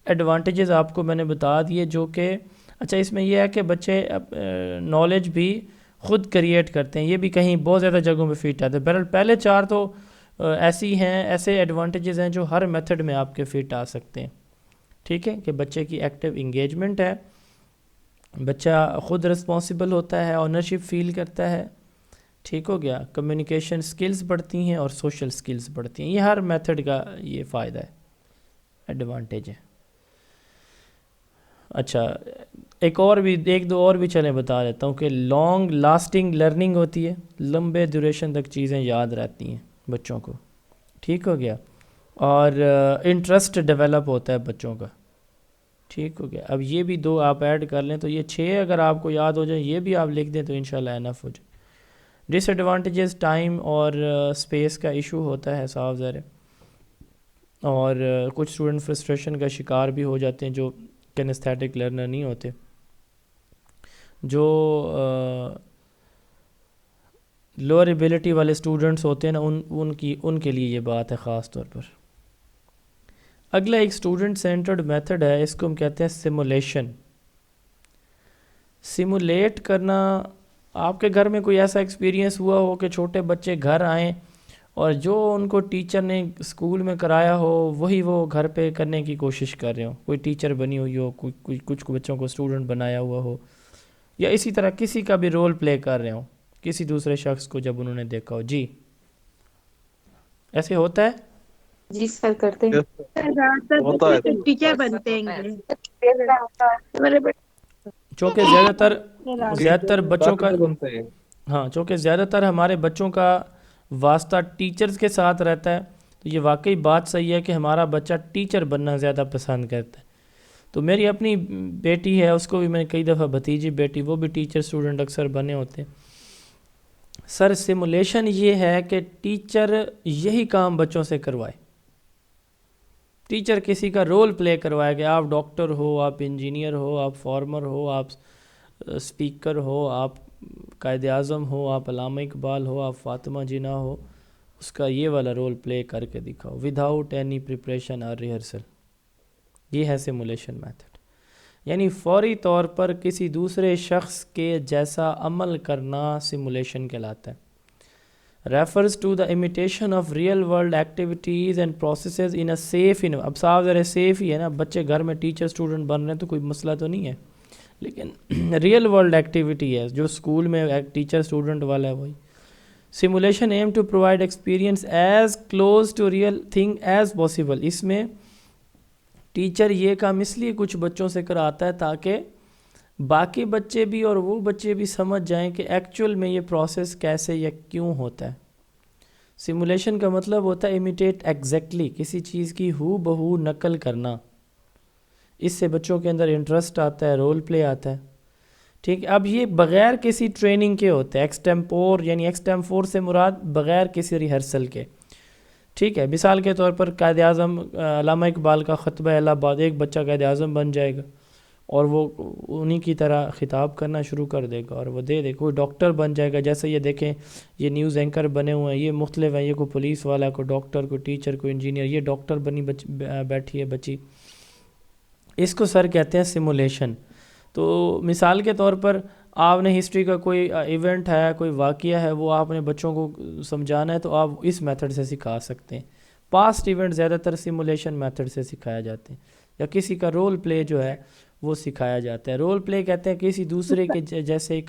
ایڈوانٹیجز آپ کو میں نے بتا دیے جو کہ اچھا اس میں یہ ہے کہ بچے نالج بھی خود کریٹ کرتے ہیں. یہ بھی کہیں بہت زیادہ جگہوں پہ فٹ آتے ہیں. بہرحال پہلے 4 تو ایسی ہیں، ایسے ایڈوانٹیجز ہیں جو ہر میتھڈ میں آپ کے فٹ آ سکتے ہیں. ٹھیک ہے کہ بچے کی ایکٹیو انگیجمنٹ ہے، بچہ خود رسپانسبل ہوتا ہے، اونرشپ فیل کرتا ہے. ٹھیک ہو گیا. کمیونیکیشن سکلز بڑھتی ہیں اور سوشل سکلز بڑھتی ہیں. یہ ہر میتھڈ کا یہ فائدہ ہے، ایڈوانٹیج ہے. اچھا ایک دو اور بھی چلیں بتا دیتا ہوں کہ لانگ لاسٹنگ لرننگ ہوتی ہے، لمبے ڈیوریشن تک چیزیں یاد رہتی ہیں بچوں کو. ٹھیک ہو گیا. اور انٹرسٹ ڈیولپ ہوتا ہے بچوں کا. ٹھیک ہو گیا. اب یہ بھی 2 آپ ایڈ کر لیں تو یہ 6 اگر آپ کو یاد ہو جائیں، یہ بھی آپ لکھ دیں تو انشاءاللہ انف ہو جائے. ڈس ایڈوانٹیجز ٹائم اور اسپیس کا ایشو ہوتا ہے صاف ظاہر ہے، اور کچھ اسٹوڈنٹ فرسٹریشن کا شکار بھی ہو جاتے ہیں جو کینستھیٹک لرنر نہیں ہوتے. جو لوور ایبلٹی والے اسٹوڈنٹس ہوتے ہیں نا ان کے لیے یہ بات ہے خاص طور پر. اگلا ایک اسٹوڈنٹ سینٹرڈ میتھڈ ہے، اس کو ہم کہتے ہیں سیمولیشن. سیمولیٹ کرنا. آپ کے گھر میں کوئی ایسا ایکسپیرینس ہوا ہو کہ چھوٹے بچے گھر آئیں اور جو ان کو ٹیچر نے اسکول میں کرایا ہو وہی وہ گھر پہ کرنے کی کوشش کر رہے ہوں. کوئی ٹیچر بنی ہوئی ہو، کچھ بچوں کو اسٹوڈنٹ بنایا ہوا ہو، یا اسی طرح کسی کا بھی رول پلے کر رہے ہوں کسی دوسرے شخص کو جب انہوں نے دیکھا ہو. جی ایسے ہوتا ہے. جی سر کرتے ہیں. زیادہ ہوتا تر ہے. بچے ٹیچر بنتے ہیں. چونکہ زیادہ تر بچوں کا بنتے ہیں. ہاں چونکہ زیادہ تر ہمارے بچوں کا واسطہ ٹیچرز کے ساتھ رہتا ہے، تو یہ واقعی بات صحیح ہے کہ ہمارا بچہ ٹیچر بننا زیادہ پسند کرتا ہے. تو میری اپنی بیٹی ہے، اس کو بھی میں نے کئی دفعہ بھتیجی بیٹی، وہ بھی ٹیچر اسٹوڈنٹ اکثر بنے ہوتے ہیں. سر سیمولیشن یہ ہے کہ ٹیچر یہی کام بچوں سے کروائے. ٹیچر کسی کا رول پلے کروائے کہ آپ ڈاکٹر ہو، آپ انجینئر ہو، آپ فارمر ہو، آپ اسپیکر ہو، آپ قائد اعظم ہو، آپ علامہ اقبال ہو، آپ فاطمہ جناح ہو. اس کا یہ والا رول پلے کر کے دکھاؤ وداؤٹ اینی پریپریشن اور ریہرسل. یہ ہے سیمولیشن میتھڈ. یعنی فوری طور پر کسی دوسرے شخص کے جیسا عمل کرنا سیمولیشن کہلاتا ہے. Refers to the imitation of real world activities and processes in a safe اب صاف ذرا سیف ہی ہے نا. بچے گھر میں ٹیچر اسٹوڈنٹ بن رہے ہیں تو کوئی مسئلہ تو نہیں ہے، لیکن ریئل ورلڈ ایکٹیویٹی ہے جو اسکول میں ٹیچر اسٹوڈنٹ والا ہے وہی. Simulation aim to provide experience as close to real thing as possible. اس میں ٹیچر یہ کام اس لیے کچھ بچوں سے کراتا ہے تاکہ باقی بچے بھی اور وہ بچے بھی سمجھ جائیں کہ ایکچول میں یہ پروسیس کیسے یا کیوں ہوتا ہے. سیمولیشن کا مطلب ہوتا ہے امیٹیٹ ایگزیکٹلی، کسی چیز کی ہو بہو نقل کرنا. اس سے بچوں کے اندر انٹرسٹ آتا ہے، رول پلے آتا ہے. ٹھیک ہے. اب یہ بغیر کسی ٹریننگ کے ہوتے ہیں. ایکسٹیمپور یعنی ایکسٹیمپور سے مراد بغیر کسی ریہرسل کے. ٹھیک ہے. مثال کے طور پر قائد اعظم علامہ اقبال کا خطبہ الہ آباد، ایک بچہ قائد اعظم بن جائے گا اور وہ انہی کی طرح خطاب کرنا شروع کر دے گا اور وہ دے کوئی ڈاکٹر بن جائے گا. جیسے یہ دیکھیں یہ نیوز اینکر بنے ہوئے ہیں، یہ مختلف ہیں، یہ کوئی پولیس والا، کوئی ڈاکٹر، کوئی ٹیچر، کوئی انجینئر. یہ ڈاکٹر بنی بیٹھی ہے بچی. اس کو سر کہتے ہیں سیمولیشن. تو مثال کے طور پر آپ نے ہسٹری کا کوئی ایونٹ ہے، کوئی واقعہ ہے، وہ آپ نے بچوں کو سمجھانا ہے تو آپ اس میتھڈ سے سکھا سکتے ہیں. پاسٹ ایونٹ زیادہ تر سیمولیشن میتھڈ سے سکھایا جاتے ہیں، یا کسی کا رول پلے جو ہے وہ سکھایا جاتا ہے. رول پلے کہتے ہیں کسی دوسرے کے جیسے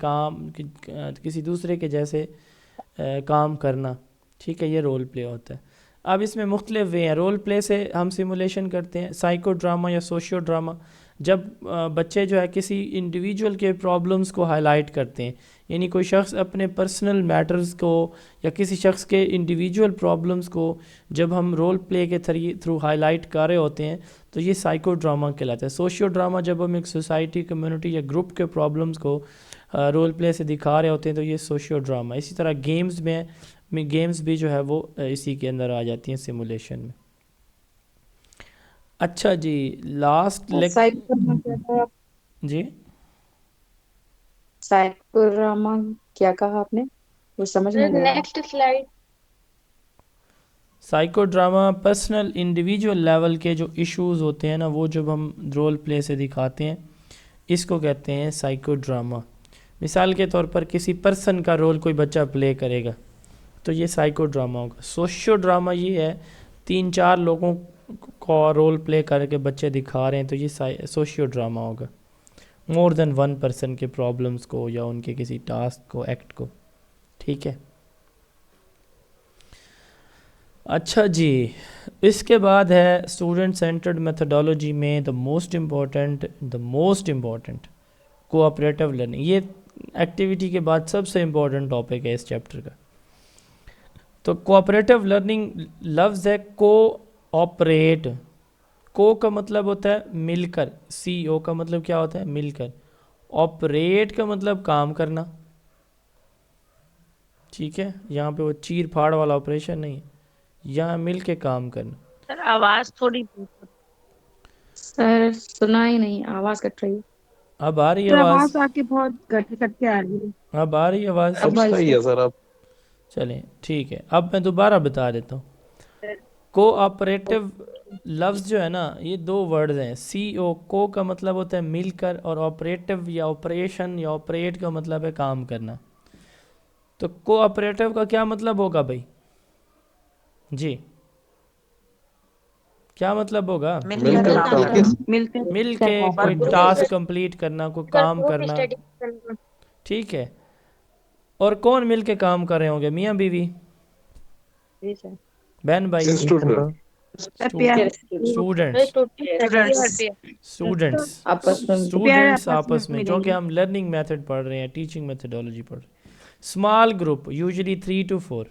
کام کرنا. ٹھیک ہے. یہ رول پلے ہوتا ہے. اب اس میں مختلف وے ہیں. رول پلے سے ہم سیمولیشن کرتے ہیں. سائیکو ڈراما یا سوشیو ڈراما، جب بچے جو ہے کسی انڈیویجول کے پرابلمس کو ہائی لائٹ کرتے ہیں، یعنی کوئی شخص اپنے پرسنل میٹرز کو یا کسی شخص کے انڈیویجول پرابلمس کو جب ہم رول پلے کے تھرو ہائی لائٹ کر رہے ہوتے ہیں تو یہ سائیکو ڈراما کہلاتا ہے. سوشیو ڈراما جب ہم ایک سوسائٹی، کمیونٹی یا گروپ کے پرابلمس کو رول پلے سے دکھا رہے ہوتے ہیں تو یہ سوشیو ڈراما. اسی طرح گیمز بھی جو ہے وہ اسی کے اندر آ جاتی ہیں سیمولیشن میں. اچھا جی لاسٹ سائیکو کیا کہا جی سائیکو ڈراما کیا کہا آپ نے؟ وہ سمجھ میں نہیں آیا۔ Next slide. Psycho drama personal individual level کے جو ایشوز ہوتے ہیں نا وہ جب ہم رول پلے سے دکھاتے ہیں اس کو کہتے ہیں سائیکو ڈراما. مثال کے طور پر کسی پرسن کا رول کوئی بچہ پلے کرے گا تو یہ سائیکو ڈراما ہوگا. سوشیو ڈراما یہ ہے 3-4 لوگوں کو رول پلے کر کے بچے دکھا رہے ہیں تو یہ سوشیو ڈراما ہوگا. مور دین 1 پرسن کے پرابلمس کو یا ان کے کسی ٹاسک کو ایکٹ کو. ٹھیک ہے. اچھا جی اس کے بعد ہے اسٹوڈنٹ سینٹرڈ میتھڈالوجی میں the most important cooperative learning. یہ ایکٹیویٹی کے بعد سب سے امپورٹنٹ ٹاپک ہے اس چیپٹر کا. تو کوآپریٹو لرننگ لفظ ہے کو آپریٹ. کو کا مطلب ہوتا ہے مل کر, سی او کا مطلب کیا ہوتا ہے مل کر. آپریٹ کا مطلب کام کرنا. ٹھیک ہے یہاں پہ وہ چیر پھاڑ والا آپریشن نہیں ہے, یہاں مل کے کام کرنا. سر آواز تھوڑی سر سنا ہی نہیں, آواز کٹ رہی ہے. اب آ رہی ہے سر آواز؟ آواز آپ کی بہت کٹ کٹ کے آ رہی ہے. اب آ رہی ہے آواز؟ اب صحیح ہے سر. اب چلیں ٹھیک ہے اب میں دوبارہ بتا دیتا ہوں. کو آپریٹو لفظ جو ہے نا یہ 2 ورڈز ہیں. سی او کو کا مطلب ہوتا ہے مل کر, اور آپریٹو یا آپریشن یا آپریٹ کا مطلب ہے کام کرنا. تو کو آپریٹو کا کیا مطلب ہوگا بھائی؟ جی کیا مطلب ہوگا؟ مل کر کام ملتے مل کے کوئی ٹاسک کمپلیٹ کرنا, کوئی کام کرنا. ٹھیک ہے. اور کون مل کے کام کر رہے ہوں گے؟ میاں بیوی, بہن بھائی, اسٹوڈنٹس آپس میں اسٹوڈنٹس آپس میں, کیونکہ ہم لرننگ میتھڈ پڑھ رہے ہیں, ٹیچنگ میتھڈالوجی پڑھ رہے ہیں. Small group usually 3 to 4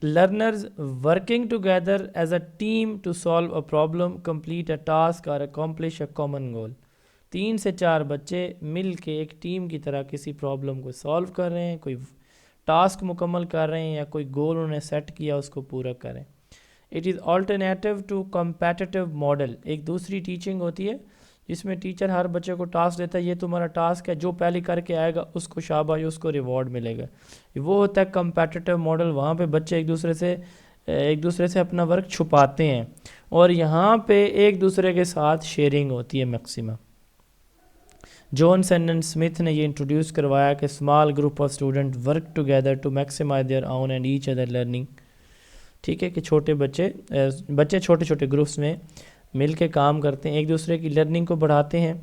learners working together as a team to solve a problem, complete a task or accomplish a common goal. 3 سے 4 بچے مل کے ایک ٹیم کی طرح کسی پرابلم کو سالو کر رہے ہیں, کوئی ٹاسک مکمل کر رہے ہیں یا کوئی گول انہوں نے سیٹ کیا اس کو پورا کریں. It is alternative to competitive model. ایک دوسری ٹیچنگ ہوتی ہے جس میں ٹیچر ہر بچے کو ٹاسک دیتا ہے, یہ تمہارا ٹاسک ہے, جو پہلے کر کے آئے گا اس کو شاباش, اس کو ریوارڈ ملے گا. وہ ہوتا ہے کمپیٹیٹیو ماڈل. وہاں پہ بچے ایک دوسرے سے اپنا ورک چھپاتے ہیں, اور یہاں پہ ایک دوسرے کے ساتھ شیئرنگ ہوتی ہے میکسیمم. جونسن اینڈ اسمتھ نے یہ انٹروڈیوس کروایا کہ small group of student work together to maximize their own and each other learning. ٹھیک ہے کہ چھوٹے بچے چھوٹے چھوٹے گروپس میں مل کے کام کرتے ہیں, ایک دوسرے کی لرننگ کو بڑھاتے ہیں.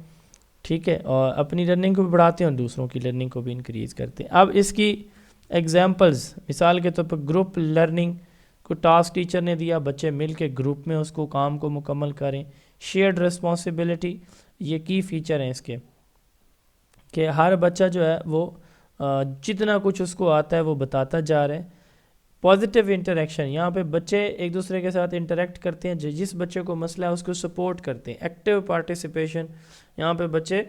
ٹھیک ہے, اور اپنی لرننگ کو بھی بڑھاتے ہیں اور دوسروں کی لرننگ کو بھی انکریز کرتے ہیں. اب اس کی ایگزامپلز مثال کے طور پر گروپ لرننگ کو ٹاسک ٹیچر نے دیا, بچے مل کے گروپ میں اس کو کام کو مکمل کریں. شیئرڈ رسپانسبلٹی, یہ کی فیچر ہیں اس کے کہ ہر بچہ جو ہے وہ جتنا کچھ اس کو آتا ہے وہ بتاتا جا رہا ہے. پازیٹیو انٹریکشن, یہاں پہ بچے ایک دوسرے کے ساتھ انٹریکٹ کرتے ہیں, جس بچے کو مسئلہ ہے اس کو سپورٹ کرتے ہیں. ایکٹیو پارٹیسپیشن, یہاں پہ بچے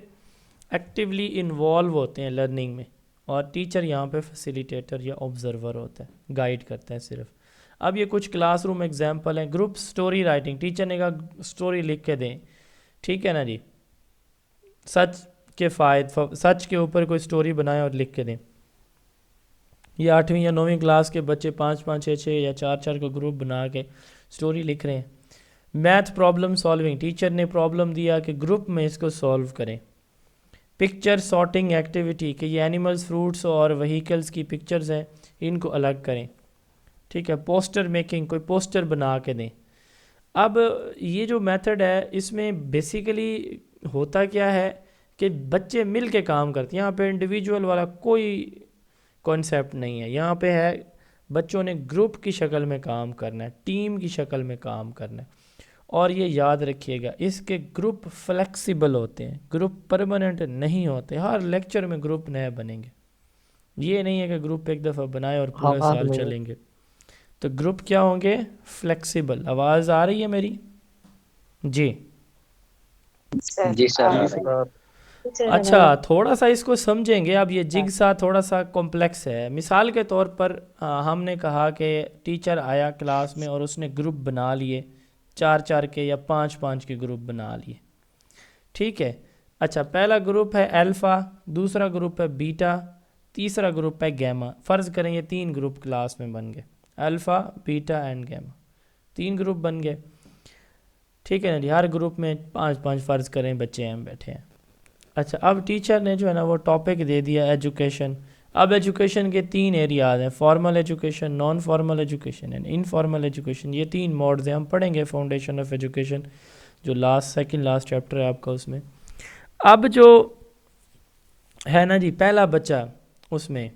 ایکٹیولی انوالو ہوتے ہیں لرننگ میں, اور ٹیچر یہاں پہ فیسیلیٹیٹر یا آبزرور ہوتا ہے, گائیڈ کرتا ہے صرف. اب یہ کچھ کلاس روم ایگزامپل ہیں. گروپ سٹوری رائٹنگ, ٹیچر نے کہا سٹوری لکھ کے دیں. ٹھیک ہے نا جی, سچ کے اوپر کوئی سٹوری بنائیں اور لکھ کے دیں. یہ 8ویں یا 9ویں کلاس کے بچے 5-5 6-6 یا 4-4 کا گروپ بنا کے سٹوری لکھ رہے ہیں. میتھ پرابلم سالونگ, ٹیچر نے پرابلم دیا کہ گروپ میں اس کو سالو کریں. پکچر سارٹنگ ایکٹیویٹی, کہ یہ اینیملز, فروٹس اور وہیکلز کی پکچرز ہیں, ان کو الگ کریں. ٹھیک ہے. پوسٹر میکنگ, کوئی پوسٹر بنا کے دیں. اب یہ جو میتھڈ ہے اس میں بیسیکلی ہوتا کیا ہے کہ بچے مل کے کام کرتے ہیں. یہاں پہ انڈیویجول والا کوئی کانسیپٹ نہیں ہے, یہاں پہ ہے بچوں نے گروپ کی شکل میں کام کرنا ہے, ٹیم کی شکل میں کام کرنا ہے. اور یہ یاد رکھیے گا اس کے گروپ فلیکسیبل ہوتے ہیں, گروپ پرماننٹ نہیں ہوتے. ہر لیکچر میں گروپ نئے بنیں گے, یہ نہیں ہے کہ گروپ ایک دفعہ بنائے اور پورا سال چلیں گے. تو گروپ کیا ہوں گے؟ فلیکسیبل. آواز آ رہی ہے میری؟ جی جی سر. اچھا تھوڑا سا اس کو سمجھیں گے. اب یہ جگ سا تھوڑا سا کمپلیکس ہے. مثال کے طور پر ہم نے کہا کہ ٹیچر آیا کلاس میں اور اس نے گروپ بنا لیے چار چار کے یا پانچ پانچ کے گروپ بنا لیے. ٹھیک ہے. اچھا پہلا گروپ ہے الفا, دوسرا گروپ ہے بیٹا, تیسرا گروپ ہے گیما. فرض کریں یہ 3 گروپ کلاس میں بن گئے, alpha beta and gamma, 3 group بن گئے. ٹھیک ہے نا جی, ہر گروپ میں 5 فرض کریں بچے ہیں بیٹھے ہیں. اچھا اب ٹیچر نے جو ہے نا وہ ٹاپک دے دیا ایجوکیشن. اب ایجوکیشن کے 3 ایریاز ہیں, formal education, non formal education and informal education. یہ 3 موڈز ہیں, ہم پڑھیں گے فاؤنڈیشن آف ایجوکیشن جو سیکنڈ لاسٹ چیپٹر ہے آپ کا اس میں. اب جو ہے نا جی پہلا بچہ, اس میں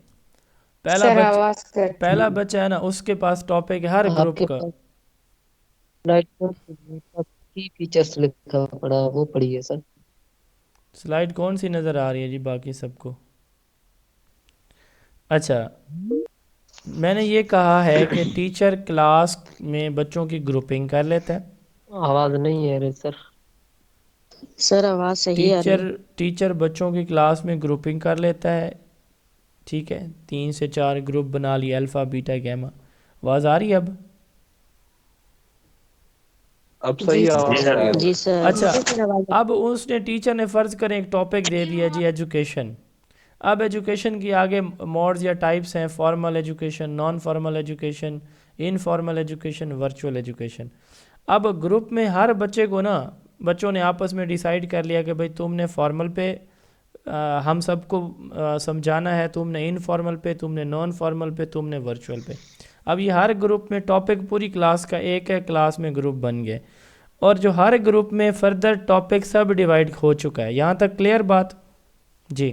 سر آواز کرتی پہلا بچہ ہے نا اس کے پاس ٹاپک ہے ہر آپ گروپ کے کا. پاس سلائڈ پر فیچرز لکھا پڑا, وہ پڑھیے سر. سلائیڈ کون سی نظر آ رہی ہے جی باقی سب کو؟ اچھا میں نے یہ کہا ہے کہ ٹیچر کلاس میں بچوں کی گروپنگ کر لیتا ہے. آواز نہیں ہے رہی سر. سر آواز صحیح آ رہی ہے. ٹیچر بچوں کی کلاس میں گروپنگ کر لیتا ہے. ٹھیک ہے, 3 سے 4 گروپ بنا لیے, الفا بیٹا گیما. آواز آ رہی ہے اب صحیح آواز آ رہی ہے. جی سر. اچھا اب اس نے ٹیچر نے فرض کریں ایک ٹاپک دے دیا جی ایجوکیشن. اب ایجوکیشن کی آگے موڈز یا ٹائپس ہیں, formal education, non formal education, informal education, virtual education. اب گروپ میں ہر بچے کو نا بچوں نے آپس میں ڈیسائیڈ کر لیا کہ بھئی تم نے فارمل پہ ہم سب کو سمجھانا ہے, تم نے انفارمل پہ, تم نے نان فارمل پہ, تم نے ورچوئل پہ. اب یہ ہر گروپ میں ٹاپک پوری کلاس کا ایک کلاس میں گروپ بن گئے, اور جو ہر گروپ میں فردر ٹاپک سب ڈیوائیڈ ہو چکا ہے. یہاں تک کلیئر بات؟ جی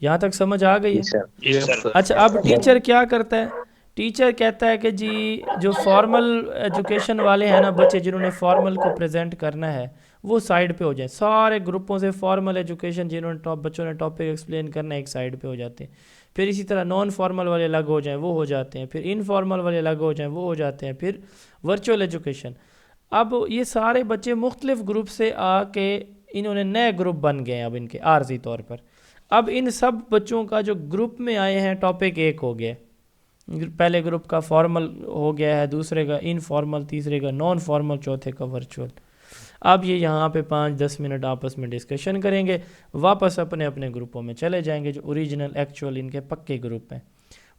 یہاں تک سمجھ آ گئی ہے؟ Yes, sir. اچھا اب ٹیچر کیا کرتا ہے؟ ٹیچر کہتا ہے کہ جی جو فارمل ایجوکیشن والے ہیں نا بچے جنہوں نے فارمل کو پریزنٹ کرنا ہے وہ سائیڈ پہ ہو جائیں. سارے گروپوں سے فارمل ایجوکیشن جنہوں نے بچوں نے ٹاپک ایکسپلین کرنا ہے ایک سائیڈ پہ ہو جاتے ہیں. پھر اسی طرح نان فارمل والے الگ ہو جائیں وہ ہو جاتے ہیں, پھر انفارمل والے الگ ہو جائیں وہ ہو جاتے ہیں, پھر ورچوئل ایجوکیشن. اب یہ سارے بچے مختلف گروپ سے آ کے انہوں نے نئے گروپ بن گئے ہیں اب ان کے عارضی طور پر. اب ان سب بچوں کا جو گروپ میں آئے ہیں ٹاپک ایک ہو گیا. پہلے گروپ کا فارمل ہو گیا ہے, دوسرے کا انفارمل, تیسرے کا نان فارمل, چوتھے کا ورچوئل. اب یہ یہاں پہ 5-10 منٹ آپس میں ڈسکشن کریں گے, واپس اپنے اپنے گروپوں میں چلے جائیں گے جو اوریجنل ایکچوئل ان کے پکے گروپ ہیں.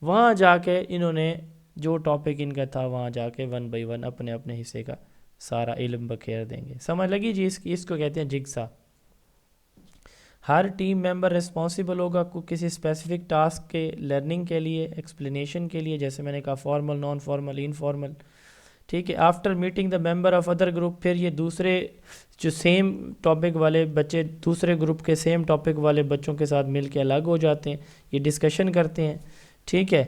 وہاں جا کے انہوں نے جو ٹاپک ان کا تھا وہاں جا کے 1 بائی 1 اپنے اپنے حصے کا سارا علم بکھیر دیں گے. سمجھ لگی جی؟ اس کو کہتے ہیں جگسا. ہر ٹیم ممبر رسپانسیبل ہوگا کسی اسپیسیفک ٹاسک کے لرننگ کے لیے, ایکسپلینیشن کے لیے, جیسے میں نے کہا فارمل, نان فارمل, انفارمل. ٹھیک ہے. After meeting the member of other group, پھر یہ دوسرے جو سیم ٹاپک والے بچے دوسرے گروپ کے سیم ٹاپک والے بچوں کے ساتھ مل کے الگ ہو جاتے ہیں, یہ ڈسکشن کرتے ہیں. ٹھیک ہے.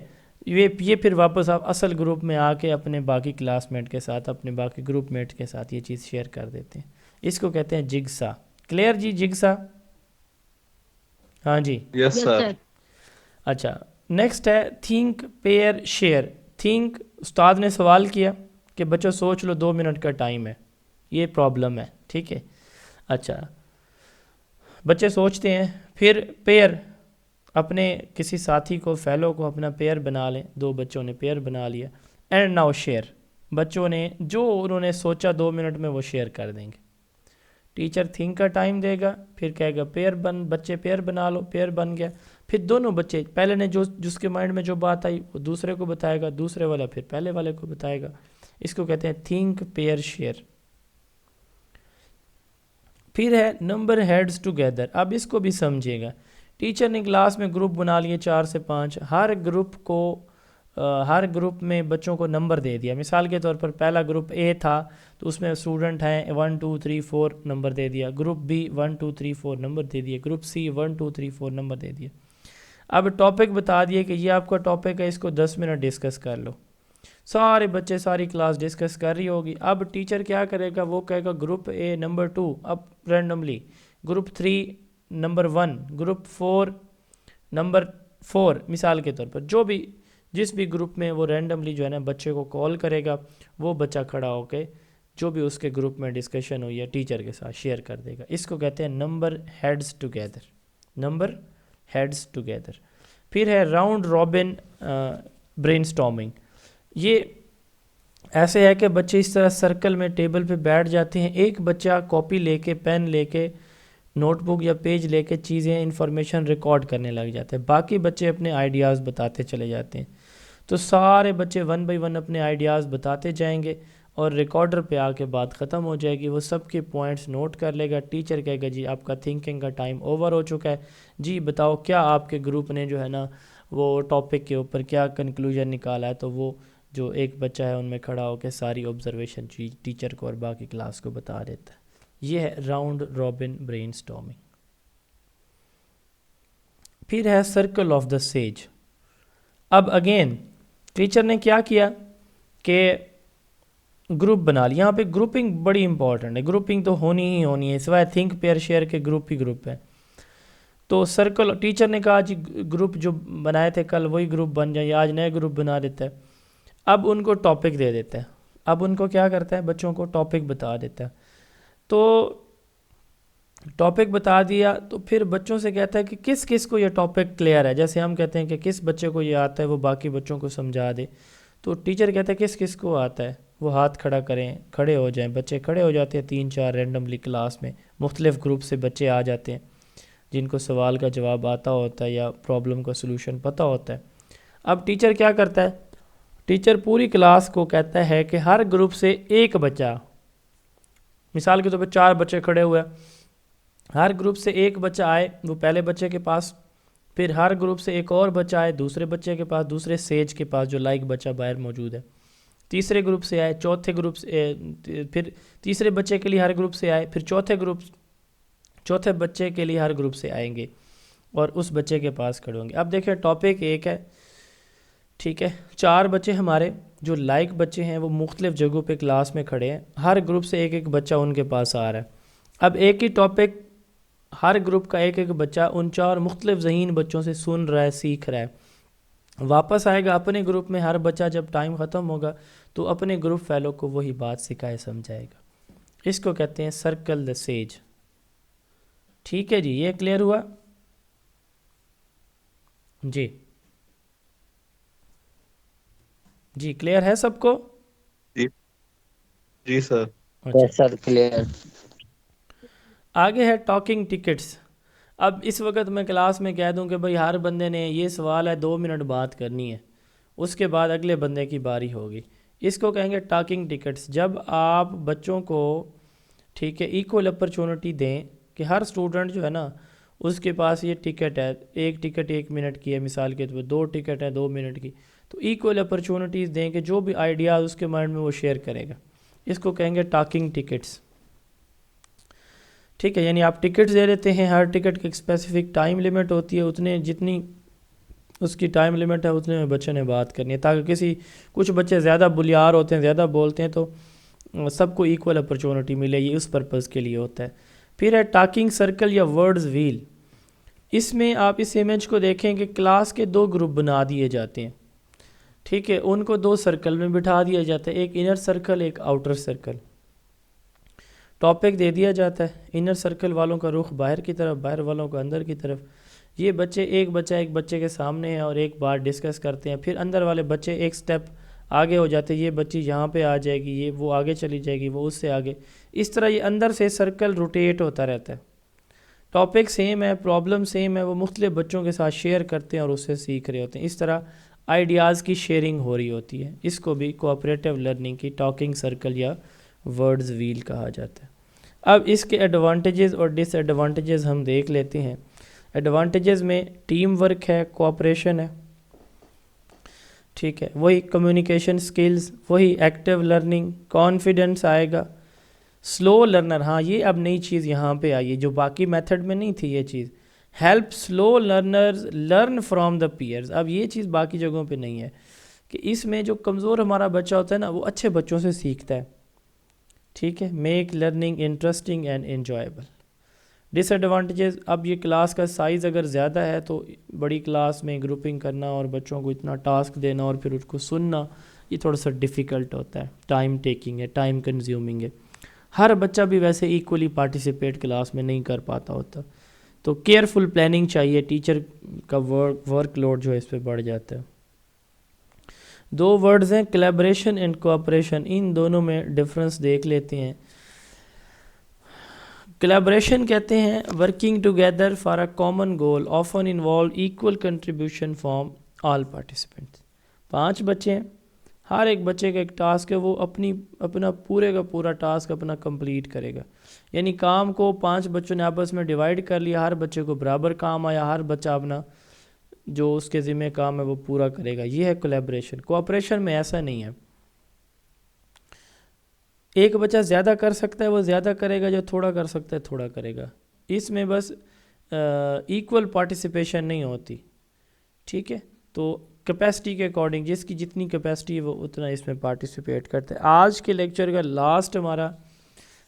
یہ پھر واپس آپ اصل گروپ میں آ کے اپنے باقی کلاس میٹ کے ساتھ, اپنے باقی گروپ میٹ کے ساتھ یہ چیز شیئر کر دیتے ہیں. اس کو کہتے ہیں جگسا. کلیئر جی؟ جگسا. ہاں جی. Yes, sir. اچھا نیکسٹ ہے تھنک پیئر شیئر. تھنک, استاد نے سوال کیا کہ بچوں سوچ لو, 2 منٹ کا ٹائم ہے, یہ پرابلم ہے. ٹھیک ہے. اچھا بچے سوچتے ہیں. پھر پیئر, اپنے کسی ساتھی کو, فیلو کو اپنا پیئر بنا لیں. 2 بچوں نے پیئر بنا لیا. اینڈ ناؤ شیئر, بچوں نے جو انہوں نے سوچا 2 منٹ میں وہ شیئر کر دیں گے. ٹیچر تھنک کا ٹائم دے گا, پھر کہے گا بچے پیئر بنا لو, پیئر بن گیا. پھر دونوں بچے, پہلے نے جس کے مائنڈ میں جو بات آئی وہ دوسرے کو بتائے گا, دوسرے والا پھر پہلے والے کو بتائے گا. اس کو کہتے ہیں تھنک پیئر شیئر. پھر ہے نمبر ہیڈز ٹوگیدر. اب اس کو بھی سمجھیے گا. ٹیچر نے کلاس میں گروپ بنا لیے 4 سے 5, ہر گروپ میں بچوں کو نمبر دے دیا. مثال کے طور پر پہلا گروپ اے تھا تو اس میں اسٹوڈنٹ ہیں 1 2 3 4 نمبر دے دیا. گروپ بی 1 2 3 4 نمبر دے دیا. گروپ سی 1 2 3 4 نمبر دے دیا. اب ٹاپک بتا دیے کہ یہ آپ کا ٹاپک ہے, اس کو 10 منٹ ڈسکس کر لو. سارے بچے ساری کلاس ڈسکس کر رہی ہوگی. اب ٹیچر کیا کرے گا, وہ کہے گا گروپ اے نمبر 2 اب randomly, group 3 number 1, group 4 number 4. مثال کے طور پر جس بھی گروپ میں وہ رینڈملی جو ہے نا بچے کو کال کرے گا, وہ بچہ کھڑا ہو کے جو بھی اس کے گروپ میں ڈسکشن ہوئی ہے ٹیچر کے ساتھ شیئر کر دے گا. اس کو کہتے ہیں number heads together. Number heads together. پھر ہے راؤنڈ رابن برین اسٹارمنگ. یہ ایسے ہے کہ بچے اس طرح سرکل میں ٹیبل پہ بیٹھ جاتے ہیں، ایک بچہ کاپی لے کے پین لے کے نوٹ بک یا پیج لے کے چیزیں انفارمیشن ریکارڈ کرنے لگ جاتے ہیں، باقی بچے اپنے آئیڈیاز بتاتے چلے جاتے ہیں. تو سارے بچے ون بائی ون اپنے آئیڈیاز بتاتے جائیں گے اور ریکارڈر پہ آ کے بات ختم ہو جائے گی، وہ سب کے پوائنٹس نوٹ کر لے گا. ٹیچر کہے گا جی آپ کا تھنکنگ کا ٹائم اوور ہو چکا ہے، جی بتاؤ کیا آپ کے گروپ نے جو ہے نا وہ ٹاپک کے اوپر کیا کنکلوژن نکالا ہے. تو وہ جو ایک بچہ ہے ان میں کھڑا ہو کے ساری آبزرویشن ٹیچر کو اور باقی کلاس کو بتا دیتا ہے. یہ ہے راؤنڈ رابن برین سٹارمنگ. پھر ہے سرکل آف دا سیج. اب اگین ٹیچر نے کیا کیا کہ گروپ بنا لیا. یہاں پہ گروپنگ بڑی امپورٹنٹ ہے، گروپنگ تو ہونی ہی ہونی ہے، سوائے تھنک پیئر شیئر کے گروپ ہی گروپ ہے. تو سرکل ٹیچر نے کہا جی گروپ جو بنائے تھے کل وہی گروپ بن جائیں، آج نئے گروپ بنا دیتا ہے. اب ان کو ٹاپک دے دیتا ہے، اب ان کو کیا کرتا ہے بچوں کو ٹاپک بتا دیتا ہے. تو ٹاپک بتا دیا تو پھر بچوں سے کہتا ہے کہ کس کس کو یہ ٹاپک کلیئر ہے. جیسے ہم کہتے ہیں کہ کس بچے کو یہ آتا ہے وہ باقی بچوں کو سمجھا دے، تو ٹیچر کہتا ہے کس کس کو آتا ہے وہ ہاتھ کھڑا کریں، کھڑے ہو جائیں. بچے کھڑے ہو جاتے ہیں 3-4 رینڈملی کلاس میں، مختلف گروپ سے بچے آ جاتے ہیں جن کو سوال کا جواب آتا ہوتا ہے یا پرابلم کا سلوشن پتہ ہوتا ہے. اب ٹیچر کیا کرتا ہے، ٹیچر پوری کلاس کو کہتا ہے کہ ہر گروپ سے ایک بچہ، مثال کے طور پہ 4 بچے کھڑے ہوئے، ہر گروپ سے ایک بچہ آئے وہ پہلے بچے کے پاس، پھر ہر گروپ سے ایک اور بچہ آئے دوسرے بچے کے پاس، دوسرے سیج کے پاس جو لائک بچہ باہر موجود ہے، تیسرے گروپ سے آئے، چوتھے گروپ سے پھر تیسرے بچے کے لیے ہر گروپ سے آئے، پھر چوتھے بچے کے لیے ہر گروپ سے آئیں گے اور اس بچے کے پاس کھڑے ہوں گے. اب دیکھیں ٹاپک ایک ہے، ٹھیک ہے، 4 بچے ہمارے جو لائک بچے ہیں وہ مختلف جگہوں پہ کلاس میں کھڑے ہیں، ہر گروپ سے ایک ایک بچہ ان کے پاس آ رہا ہے. اب ایک ہی ٹاپک ہر گروپ کا ایک ایک بچہ ان 4 مختلف ذہین بچوں سے سن رہا ہے، سیکھ رہا ہے، واپس آئے گا اپنے گروپ میں. ہر بچہ جب ٹائم ختم ہوگا تو اپنے گروپ فیلو کو وہی بات سکھائے سمجھائے گا. اس کو کہتے ہیں سرکل دا سیج. ٹھیک ہے جی، یہ کلیئر ہوا جی؟ جی کلیئر ہے سب کو؟ جی جی سر. اچھا سر کلیئر. آگے ہے ٹاکنگ ٹکٹس. اب اس وقت میں کلاس میں کہہ دوں کہ بھئی ہر بندے نے یہ سوال ہے 2 منٹ بات کرنی ہے، اس کے بعد اگلے بندے کی باری ہوگی. اس کو کہیں گے ٹاکنگ ٹکٹس. جب آپ بچوں کو ٹھیک ہے ایکول اپرچونٹی دیں کہ ہر سٹوڈنٹ جو ہے نا اس کے پاس یہ ٹکٹ ہے، ایک ٹکٹ 1 منٹ کی ہے مثال کے طور پر، 2 ٹکٹ ہے 2 منٹ کی، تو ایکول اپرچونٹیز دیں کہ جو بھی آئیڈیاز اس کے مائنڈ میں وہ شیئر کرے گا. اس کو کہیں گے ٹاکنگ ٹکٹس. ٹھیک ہے، یعنی آپ ٹکٹس دے دیتے ہیں، ہر ٹکٹ کی ایک اسپیسیفک ٹائم لیمٹ ہوتی ہے، اتنے جتنی اس کی ٹائم لیمٹ ہے اتنے میں بچے نے بات کرنی ہے، تاکہ کچھ بچے زیادہ بلیار ہوتے ہیں، زیادہ بولتے ہیں، تو سب کو ایکول اپرچونٹی ملے. یہ اس پرپز کے لیے ہوتا ہے. پھر ہے ٹاکنگ سرکل یا ورڈز ویل. اس میں آپ اس امیج کو دیکھیں کہ کلاس کے 2 گروپ بنا دیے جاتے ہیں، ٹھیک ہے، ان کو 2 سرکل میں بٹھا دیا جاتا ہے، ایک انر سرکل ایک آؤٹر سرکل. ٹاپک دے دیا جاتا ہے، انر سرکل والوں کا رخ باہر کی طرف، باہر والوں کا اندر کی طرف. یہ بچے ایک بچے کے سامنے ہے اور ایک بار ڈسکس کرتے ہیں، پھر اندر والے بچے ایک سٹیپ آگے ہو جاتے ہیں، یہ بچی یہاں پہ آ جائے گی، یہ وہ آگے چلی جائے گی، وہ اس سے آگے. اس طرح یہ اندر سے سرکل روٹیٹ ہوتا رہتا ہے. ٹاپک سیم ہے، پرابلم سیم ہے، وہ مختلف بچوں کے ساتھ شیئر کرتے ہیں اور اس سے سیکھ رہے ہوتے ہیں. اس طرح آئیڈیاز کی شیئرنگ ہو رہی ہوتی ہے. اس کو بھی کوآپریٹیو لرننگ کی ٹاکنگ سرکل یا ورڈز ویل کہا جاتا ہے. اب اس کے ایڈوانٹیجز اور ڈس ایڈوانٹیجز ہم دیکھ لیتے ہیں. ایڈوانٹیجز میں ٹیم ورک ہے، کوآپریشن ہے، ٹھیک ہے، وہی کمیونیکیشن سکلز، وہی ایکٹیو لرننگ، کانفیڈنس آئے گا. سلو لرنر، ہاں یہ اب نئی چیز یہاں پہ آئی ہے جو باقی میتھڈ میں نہیں تھی. یہ چیز help slow learners learn from the peers. اب یہ چیز باقی جگہوں پہ نہیں ہے کہ اس میں جو کمزور ہمارا بچہ ہوتا ہے نا وہ اچھے بچوں سے سیکھتا ہے. ٹھیک ہے، make learning interesting and enjoyable. Disadvantages, اب یہ کلاس کا سائز اگر زیادہ ہے تو بڑی کلاس میں گروپنگ کرنا اور بچوں کو اتنا ٹاسک دینا اور پھر اس کو سننا یہ تھوڑا سا ڈیفیکلٹ ہوتا ہے، ٹائم ٹیکنگ ہے، ٹائم کنزیومنگ ہے. ہر بچہ بھی ویسے ایکولی پارٹیسپیٹ کلاس میں نہیں کر پاتا ہوتا، تو کیئرفل پلاننگ چاہیے. ٹیچر کا ورک لوڈ جو ہے اس پہ بڑھ جاتا ہے. دو ورڈز ہیں collaboration اینڈ کوآپریشن، ان دونوں میں ڈفرنس دیکھ لیتے ہیں. collaboration کہتے ہیں working together for a common goal often involve equal contribution from all participants. 5 بچے ہیں، ہر ایک بچے کا ایک ٹاسک ہے، وہ اپنا پورے کا پورا ٹاسک اپنا کمپلیٹ کرے گا. یعنی کام کو 5 بچوں نے آپس میں ڈیوائیڈ کر لیا، ہر بچے کو برابر کام آیا، ہر بچہ اپنا جو اس کے ذمہ کام ہے وہ پورا کرے گا. یہ ہے کولیبریشن. کوآپریشن میں ایسا نہیں ہے، ایک بچہ زیادہ کر سکتا ہے وہ زیادہ کرے گا، جو تھوڑا کر سکتا ہے تھوڑا کرے گا. اس میں بس ایکول پارٹیسپیشن نہیں ہوتی. ٹھیک ہے، تو کیپیسٹی کے اکارڈنگ جس کی جتنی کیپیسٹی ہے وہ اتنا اس میں پارٹیسپیٹ کرتا ہے. آج کے لیکچر کا لاسٹ ہمارا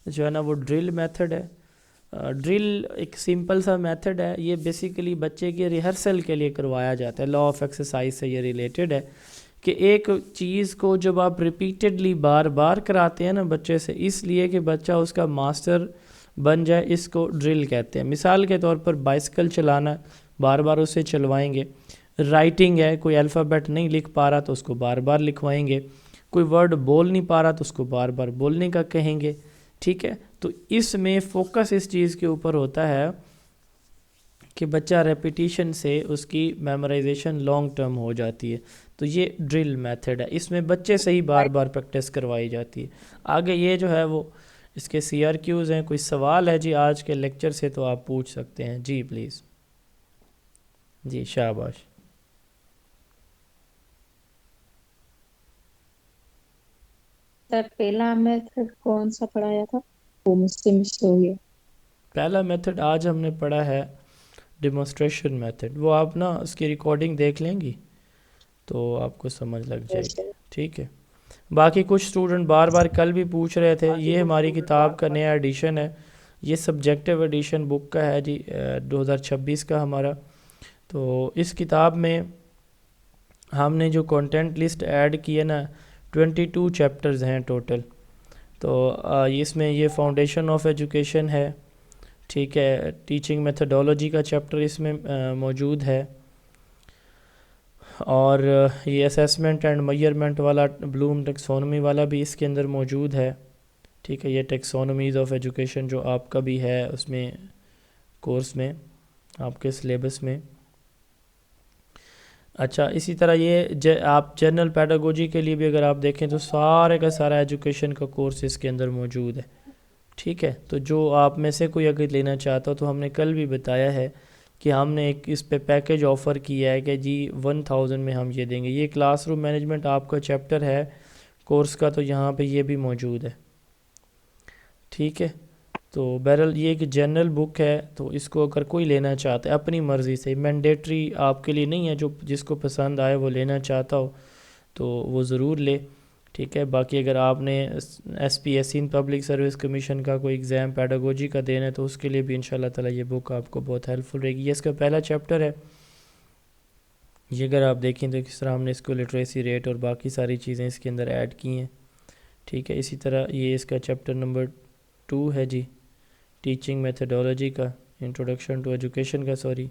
جو ہے نا وہ ڈرل میتھڈ ہے. ڈرل ایک سمپل سا میتھڈ ہے، یہ بیسیکلی بچے کے ریہرسل کے لیے کروایا جاتا ہے. لا آف ایکسرسائز سے یہ ریلیٹڈ ہے کہ ایک چیز کو جب آپ ریپیٹڈلی بار بار کراتے ہیں نا بچے سے، اس لیے کہ بچہ اس کا ماسٹر بن جائے، اس کو ڈرل کہتے ہیں. مثال کے طور پر بائسیکل چلانا، بار بار اسے چلوائیں گے. رائٹنگ ہے، کوئی الفابیٹ نہیں لکھ پا رہا تو اس کو بار بار لکھوائیں گے. کوئی ورڈ بول نہیں پا رہا تو اس کو بار بار بولنے کا کہیں گے. ٹھیک ہے، تو اس میں فوکس اس چیز کے اوپر ہوتا ہے کہ بچہ ریپیٹیشن سے اس کی میمورائزیشن لانگ ٹرم ہو جاتی ہے. تو یہ ڈرل میتھڈ ہے، اس میں بچے سے ہی بار بار پریکٹس کروائی جاتی ہے. آگے یہ جو ہے وہ اس کے سی آر کیوز ہیں. کوئی سوال ہے جی آج کے لیکچر سے تو آپ پوچھ سکتے ہیں جی پلیز. جی شاباش. سر پہلا میتھڈ کون سا پڑھایا تھا؟ وہ مجھ سے مس ہو گیا. پہلا میتھڈ آج ہم نے پڑھا ہے ڈیمونسٹریشن میتھڈ. وہ آپ نا اس کی ریکارڈنگ دیکھ لیں گی تو آپ کو سمجھ لگ جائے گی. ٹھیک ہے، باقی کچھ اسٹوڈنٹ بار بار کل بھی پوچھ رہے تھے. یہ ہماری کتاب کا نیا ایڈیشن ہے، یہ سبجیکٹیو ایڈیشن بک کا ہے جی 2026 کا ہمارا. تو اس کتاب میں ہم نے جو کانٹینٹ لسٹ ایڈ کی ہے نا 22 چیپٹرز ہیں ٹوٹل. تو اس میں یہ فاؤنڈیشن آف ایجوکیشن ہے. ٹھیک ہے، ٹیچنگ میتھڈولوجی کا چیپٹر اس میں موجود ہے، اور یہ اسیسمنٹ اینڈ میئرمنٹ والا بلوم ٹیکسونومی والا بھی اس کے اندر موجود ہے. ٹھیک ہے، یہ ٹیکسونومیز آف ایجوکیشن جو آپ کا بھی ہے اس میں کورس میں آپ کے سلیبس میں. اچھا، اسی طرح یہ آپ جنرل پیڈاگوجی کے لیے بھی اگر آپ دیکھیں تو سارے کا سارا ایجوکیشن کا کورس اس کے اندر موجود ہے. ٹھیک ہے، تو جو آپ میں سے کوئی اگر لینا چاہتا ہو تو ہم نے کل بھی بتایا ہے کہ ہم نے ایک اس پہ پیکیج آفر کیا ہے کہ جی 1000 میں ہم یہ دیں گے. یہ کلاس روم مینجمنٹ آپ کا چیپٹر ہے کورس کا، تو یہاں پہ یہ بھی موجود ہے. ٹھیک ہے، تو بہرحال یہ ایک جنرل بک ہے، تو اس کو اگر کوئی لینا چاہتا ہے اپنی مرضی سے، مینڈیٹری آپ کے لیے نہیں ہے، جو جس کو پسند آئے وہ لینا چاہتا ہو تو وہ ضرور لے. ٹھیک ہے، باقی اگر آپ نے S P S Sindh public service commission کا کوئی ایگزام پیڈاگوجی کا دینا ہے تو اس کے لیے بھی انشاءاللہ تعالیٰ یہ بک آپ کو بہت ہیلپ فل رہے گی. یہ اس کا پہلا چیپٹر ہے. یہ اگر آپ دیکھیں تو کس طرح ہم نے اس کو لٹریسی ریٹ اور باقی ساری چیزیں اس کے اندر ایڈ کی ہیں. ٹھیک ہے، اسی طرح یہ اس کا چیپٹر نمبر 2 ہے جی ٹیچنگ میتھڈولوجی کا، انٹروڈکشن ٹو ایجوکیشن کا سوری.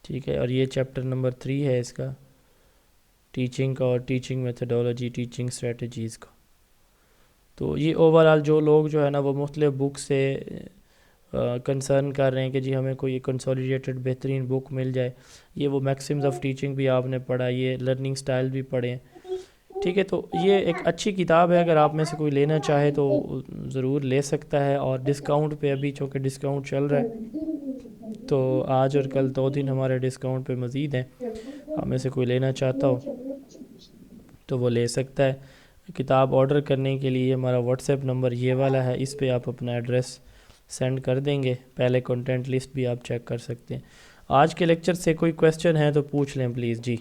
ٹھیک ہے، اور یہ چیپٹر نمبر 3 ہے اس کا ٹیچنگ کا، اور ٹیچنگ میتھڈولوجی ٹیچنگ اسٹریٹجیز کا. تو یہ اوور آل جو لوگ جو ہے نا وہ مختلف بک سے کنسرن کر رہے ہیں کہ جی ہمیں کوئی کنسولیڈیٹڈ بہترین بک مل جائے، یہ وہ میکسمز آف ٹیچنگ بھی آپ نے پڑھا، یہ لرننگ سٹائل بھی پڑھیں. ٹھیک ہے، تو یہ ایک اچھی کتاب ہے، اگر آپ میں سے کوئی لینا چاہے تو ضرور لے سکتا ہے. اور ڈسکاؤنٹ پہ ابھی چونکہ ڈسکاؤنٹ چل رہا ہے تو آج اور کل 2 دن ہمارے ڈسکاؤنٹ پہ مزید ہیں. آپ میں سے کوئی لینا چاہتا ہو تو وہ لے سکتا ہے. کتاب آرڈر کرنے کے لیے ہمارا واٹس ایپ نمبر یہ والا ہے، اس پہ آپ اپنا ایڈریس سینڈ کر دیں گے. پہلے کنٹینٹ لسٹ بھی آپ چیک کر سکتے ہیں. آج کے لیکچر سے کوئی کویسچن ہے تو پوچھ لیں پلیز جی.